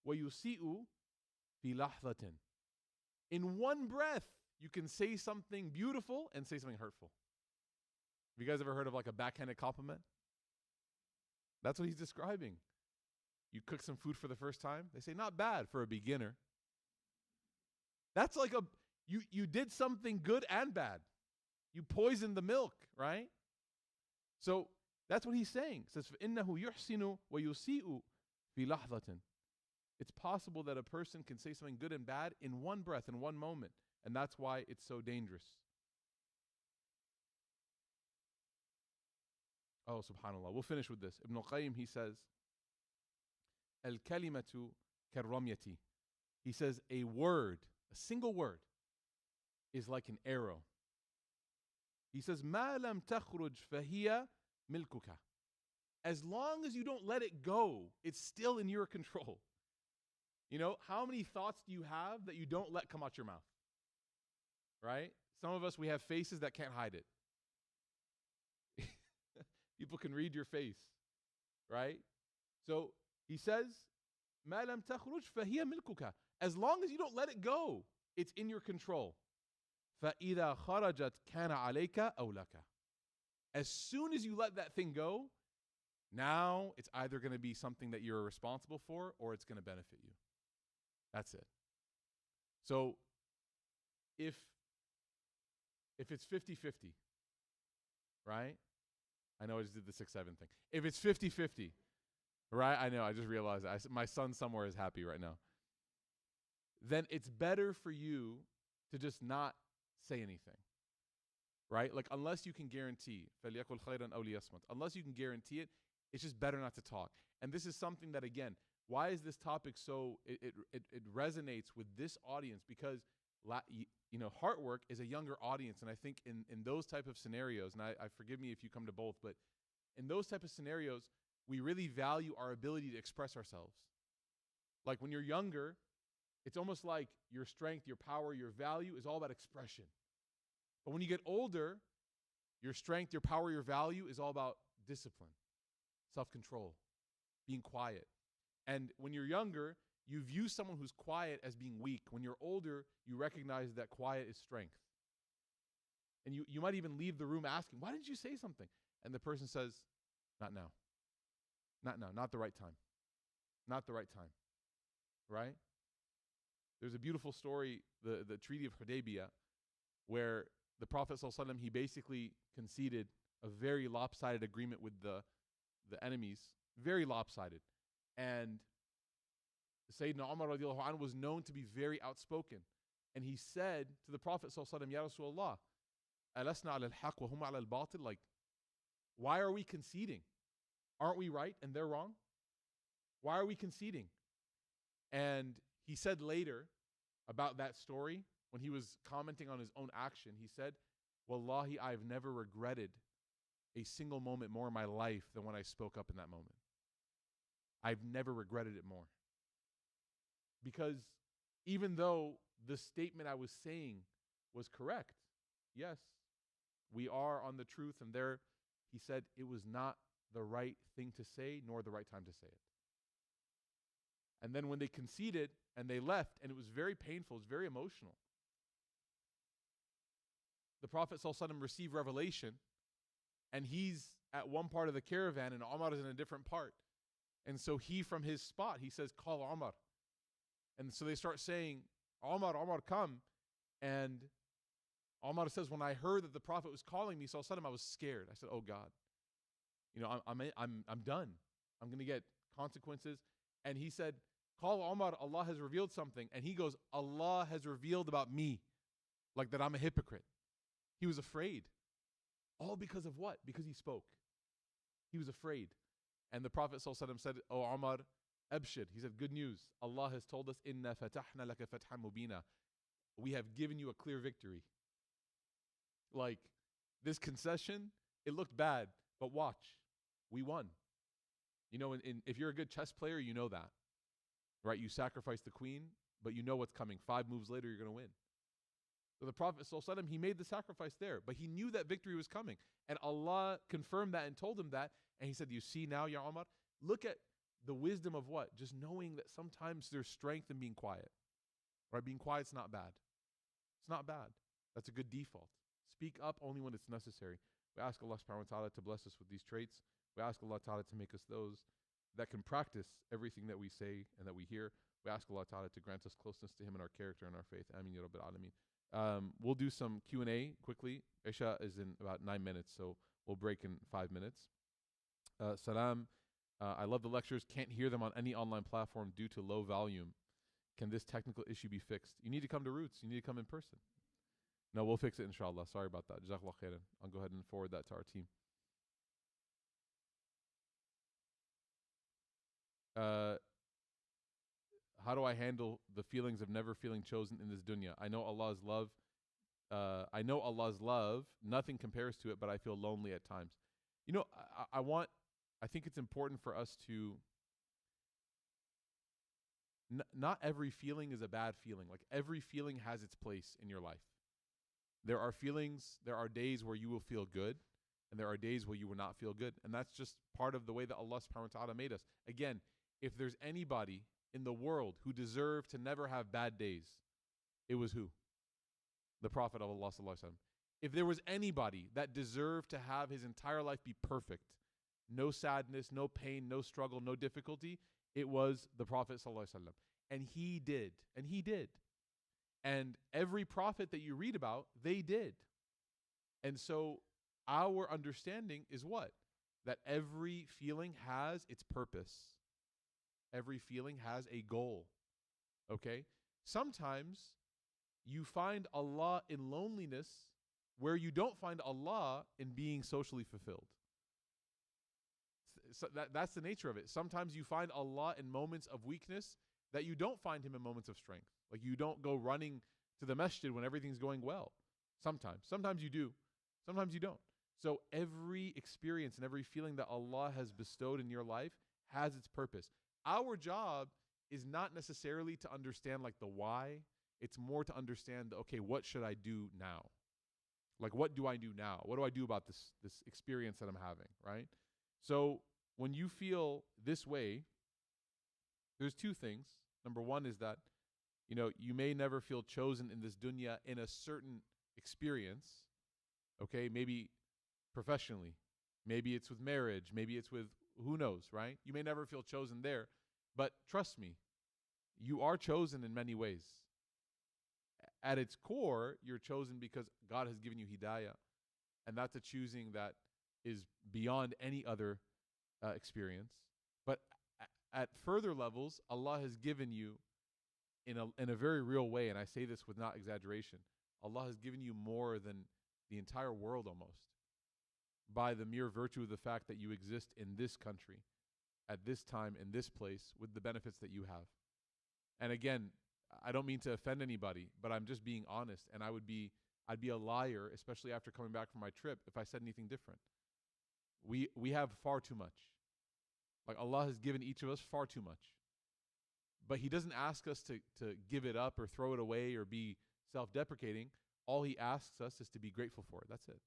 وَيُسِيءُ فِي لَحْظَةٍ. In one breath, you can say something beautiful and say something hurtful. Have you guys ever heard of like a backhanded compliment? That's what he's describing. You cook some food for the first time. They say, not bad for a beginner. That's like you did something good and bad. You poisoned the milk, right? So that's what he's saying. It says, فَإِنَّهُ يُحْسِنُ وَيُسِيءُ فِي لَحْظَةٍ. It's possible that a person can say something good and bad in one breath, in one moment. And that's why it's so dangerous. Oh, subhanAllah. We'll finish with this. Ibn al-Qayyim, he says, Al-kalimatu karramyati. He says, a word, a single word, is like an arrow. He says, مَا لَمْ تَخْرُجْ فَهِيَ مِلْكُكَ. As long as you don't let it go, it's still in your control. You know, how many thoughts do you have that you don't let come out your mouth? Right? Some of us, we have faces that can't hide it. People can read your face. Right? So he says, مَا لَمْ تَخْرُجْ فَهِيَ مِلْكُكَ. As long as you don't let it go, it's in your control. فَإِذَا خَرَجَتْ كَانَ عَلَيْكَ أَوْ لَكَ. As soon as you let that thing go, now it's either going to be something that you're responsible for or it's going to benefit you. That's it. So if it's 50-50, right? I know I just did the 6-7 thing. If it's 50-50, right? I know, I just realized that. My son somewhere is happy right now. Then it's better for you to just not say anything. Right? Like, unless you can guarantee, فَلْيَقُلْ خَيْرًا أَوْ لِيَصْمُتْ. Unless you can guarantee it, it's just better not to talk. And this is something that, again, why is this topic so, it resonates with this audience? Because, you know, heart work is a younger audience. And I think in those type of scenarios, and I forgive me if you come to both, but in those type of scenarios, we really value our ability to express ourselves. Like when you're younger, it's almost like your strength, your power, your value is all about expression. But when you get older, your strength, your power, your value is all about discipline, self-control, being quiet. And when you're younger, you view someone who's quiet as being weak. When you're older, you recognize that quiet is strength. And you might even leave the room asking, why didn't you say something? And the person says, not now. Not now. Not the right time. Not the right time. Right? There's a beautiful story, the Treaty of Hudaybiyah, where the Prophet ﷺ, he basically conceded a very lopsided agreement with the enemies, very lopsided. And Sayyidina Umar radiallahu anhu was known to be very outspoken. And he said to the Prophet sallallahu alaihi wasallam, Ya Rasulullah, alasna ala al-haq wa hum ala al-batil? Like, why are we conceding? Aren't we right and they're wrong? Why are we conceding? And he said later about that story, when he was commenting on his own action, he said, Wallahi, I've never regretted a single moment more in my life than when I spoke up in that moment. I've never regretted it more. Because even though the statement I was saying was correct, yes, we are on the truth, and there, he said, it was not the right thing to say, nor the right time to say it. And then when they conceded and they left, and it was very painful, it was very emotional, the Prophet ﷺ received revelation, and he's at one part of the caravan, and Umar is in a different part. And so he, from his spot, he says, call Umar. And so they start saying, Umar, Umar, come. And Umar says, when I heard that the Prophet was calling me, ﷺ, I was scared. I said, oh God, you know, I'm done. I'm going to get consequences. And he said, call Umar, Allah has revealed something. And he goes, Allah has revealed about me, like that I'm a hypocrite. He was afraid. All because of what? Because he spoke. He was afraid. And the Prophet ﷺ said, oh Umar, abshir. He said, good news. Allah has told us, Inna fatahna laka fathan mubina. We have given you a clear victory. Like, this concession, it looked bad, but watch. We won. You know, if you're a good chess player, you know that. Right? You sacrifice the queen, but you know what's coming. 5 moves later, you're going to win. So the Prophet ﷺ, he made the sacrifice there, but he knew that victory was coming. And Allah confirmed that and told him that. And he said, you see now, Ya Umar, look at the wisdom of what? Just knowing that sometimes there's strength in being quiet. Right? Being quiet's not bad. It's not bad. That's a good default. Speak up only when it's necessary. We ask Allah subhanahu wa ta'ala to bless us with these traits. We ask Allah ta'ala to make us those that can practice everything that we say and that we hear. We ask Allah ta'ala to grant us closeness to Him in our character and our faith. Ameen ya Rabbil Alameen. We'll do some Q&A quickly. Isha is in about 9 minutes, so we'll break in 5 minutes. Salam. I love the lectures. Can't hear them on any online platform due to low volume. Can this technical issue be fixed? You need to come to Roots. You need to come in person. No, we'll fix it, inshallah. Sorry about that. Jazakallah khairan. I'll go ahead and forward that to our team. How do I handle the feelings of never feeling chosen in this dunya? I know Allah's love. Nothing compares to it, but I feel lonely at times. You know, I think it's important for us to, not every feeling is a bad feeling. Like, every feeling has its place in your life. There are feelings, there are days where you will feel good, and there are days where you will not feel good. And that's just part of the way that Allah subhanahu wa ta'ala made us. Again, if there's anybody in the world who deserved to never have bad days, it was who? The Prophet of Allah sallallahu alaihi wasallam. If there was anybody that deserved to have his entire life be perfect, no sadness, no pain, no struggle, no difficulty, it was the Prophet sallallahu alaihi wasallam. And he did. And every prophet that you read about, they did. And so our understanding is what? That every feeling has its purpose. Every feeling has a goal. Okay? Sometimes you find Allah in loneliness where you don't find Allah in being socially fulfilled. So that's the nature of it. Sometimes you find Allah in moments of weakness that you don't find Him in moments of strength. Like, you don't go running to the masjid when everything's going well. Sometimes you do. Sometimes you don't. So every experience and every feeling that Allah has bestowed in your life has its purpose. Our job is not necessarily to understand like the why. It's more to understand, okay, what should I do now? Like, what do I do now? What do I do about this experience that I'm having, right? So when you feel this way, there's 2 things. Number one is that, you know, you may never feel chosen in this dunya in a certain experience, okay? Maybe professionally. Maybe it's with marriage. Maybe it's with who knows, right? You may never feel chosen there. But trust me, you are chosen in many ways. At its core, you're chosen because God has given you hidayah. And that's a choosing that is beyond any other experience. But at further levels, Allah has given you in a very real way, and I say this with not exaggeration, Allah has given you more than the entire world almost, by the mere virtue of the fact that you exist in this country, at this time, in this place, with the benefits that you have. And again, I don't mean to offend anybody, but I'm just being honest, and I'd be a liar, especially after coming back from my trip, if I said anything different. We have far too much. Like, Allah has given each of us far too much. But He doesn't ask us to give it up or throw it away or be self-deprecating. All He asks us is to be grateful for it. That's it.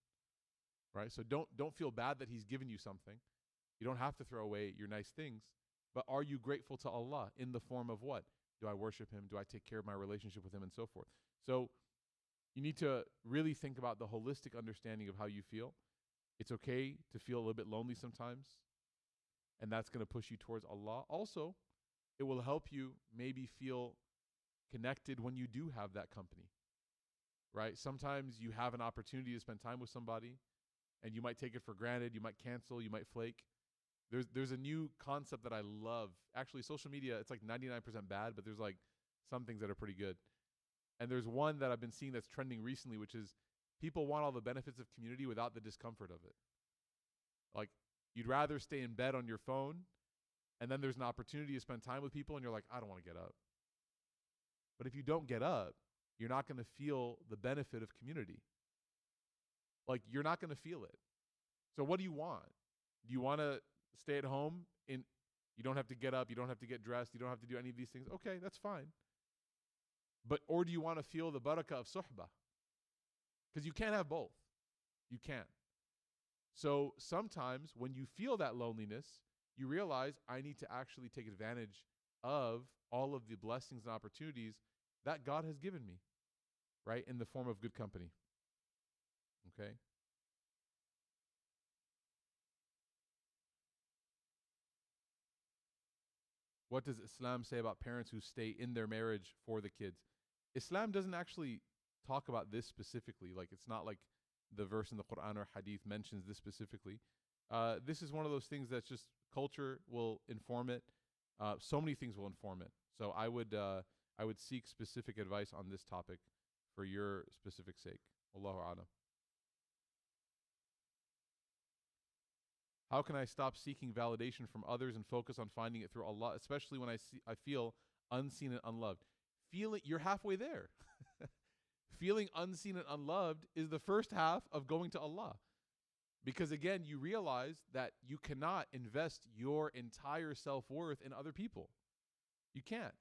Right? So don't feel bad that He's given you something. You don't have to throw away your nice things. But are you grateful to Allah in the form of what? Do I worship Him? Do I take care of my relationship with Him, and so forth? So you need to really think about the holistic understanding of how you feel. It's okay to feel a little bit lonely sometimes, and that's going to push you towards Allah. Also, it will help you maybe feel connected when you do have that company, right? Sometimes you have an opportunity to spend time with somebody, and you might take it for granted. You might cancel. You might flake. There's a new concept that I love. Actually, social media, it's like 99% bad, but there's like some things that are pretty good. And there's one that I've been seeing that's trending recently, which is people want all the benefits of community without the discomfort of it. Like, you'd rather stay in bed on your phone, and then there's an opportunity to spend time with people, and you're like, I don't want to get up. But if you don't get up, you're not going to feel the benefit of community. Like, you're not going to feel it. So what do you want? Do you want to stay at home? You don't have to get up. You don't have to get dressed. You don't have to do any of these things. Okay, that's fine. Or do you want to feel the barakah of suhbah? Because you can't have both. You can't. So sometimes when you feel that loneliness, you realize I need to actually take advantage of all of the blessings and opportunities that God has given me, right, in the form of good company. Okay? What does Islam say about parents who stay in their marriage for the kids? Islam doesn't actually talk about this specifically. Like, it's not like the verse in the Quran or Hadith mentions this specifically. This is one of those things that's just culture will inform it. So many things will inform it. So I would seek specific advice on this topic for your specific sake. Allahu a'lam. How can I stop seeking validation from others and focus on finding it through Allah, especially when I feel unseen and unloved? You're halfway there. Feeling unseen and unloved is the first half of going to Allah. Because again, you realize that you cannot invest your entire self-worth in other people. You can't.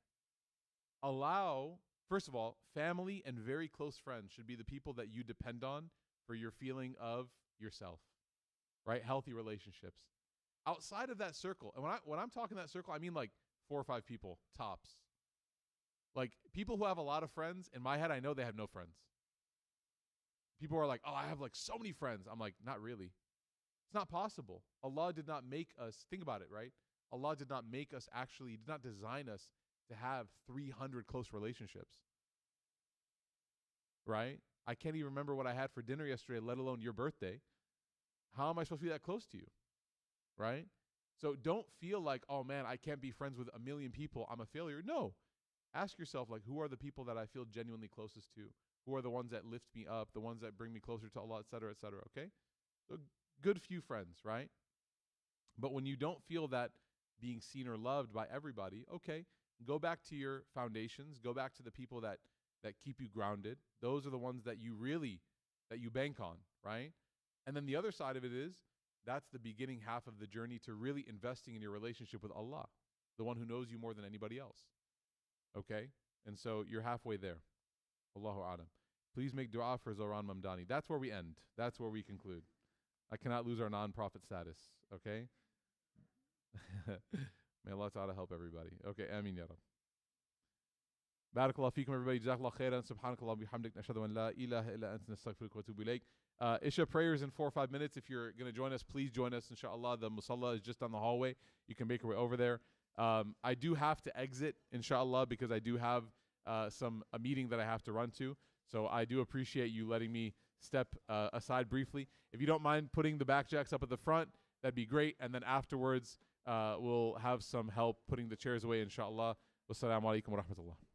First of all, family and very close friends should be the people that you depend on for your feeling of yourself, right? Healthy relationships. Outside of that circle, and when I'm talking that circle, I mean like 4 or 5 people, tops. Like, people who have a lot of friends, in my head, I know they have no friends. People are like, oh, I have like so many friends. I'm like, not really. It's not possible. Allah did not make us, think about it, right? Allah did not make us did not design us to have 300 close relationships. Right? I can't even remember what I had for dinner yesterday, let alone your birthday. How am I supposed to be that close to you? Right? So don't feel like, oh man, I can't be friends with 1 million people. I'm a failure. No. Ask yourself, like, who are the people that I feel genuinely closest to? Who are the ones that lift me up, the ones that bring me closer to Allah, et cetera, okay? So good few friends, right? But when you don't feel that being seen or loved by everybody, okay, go back to your foundations, go back to the people that keep you grounded. Those are the ones that you bank on, right? And then the other side of it is, that's the beginning half of the journey to really investing in your relationship with Allah, the one who knows you more than anybody else. Okay? And so you're halfway there. Allahu a'lam. Please make dua for Zoran Mamdani. That's where we end. That's where we conclude. I cannot lose our non-profit status. Okay? May Allah Ta'ala help everybody. Okay, Ameen Ya Rab. Barakallahu feekum, everybody. Jazakallah khairan. Subhanakallah bihamdik. Nashhadu an la ilaha illa anta nastaghfiruka wa atubu ilayk. Isha prayers in 4 or 5 minutes. If you're going to join us, please join us, inshallah. The musalla is just down the hallway. You can make your way over there. I do have to exit, inshallah, because I do have a meeting that I have to run to. So I do appreciate you letting me step aside briefly. If you don't mind putting the back jacks up at the front, that'd be great. And then afterwards, we'll have some help putting the chairs away, inshallah. Wassalamu alaikum wa rahmatullah.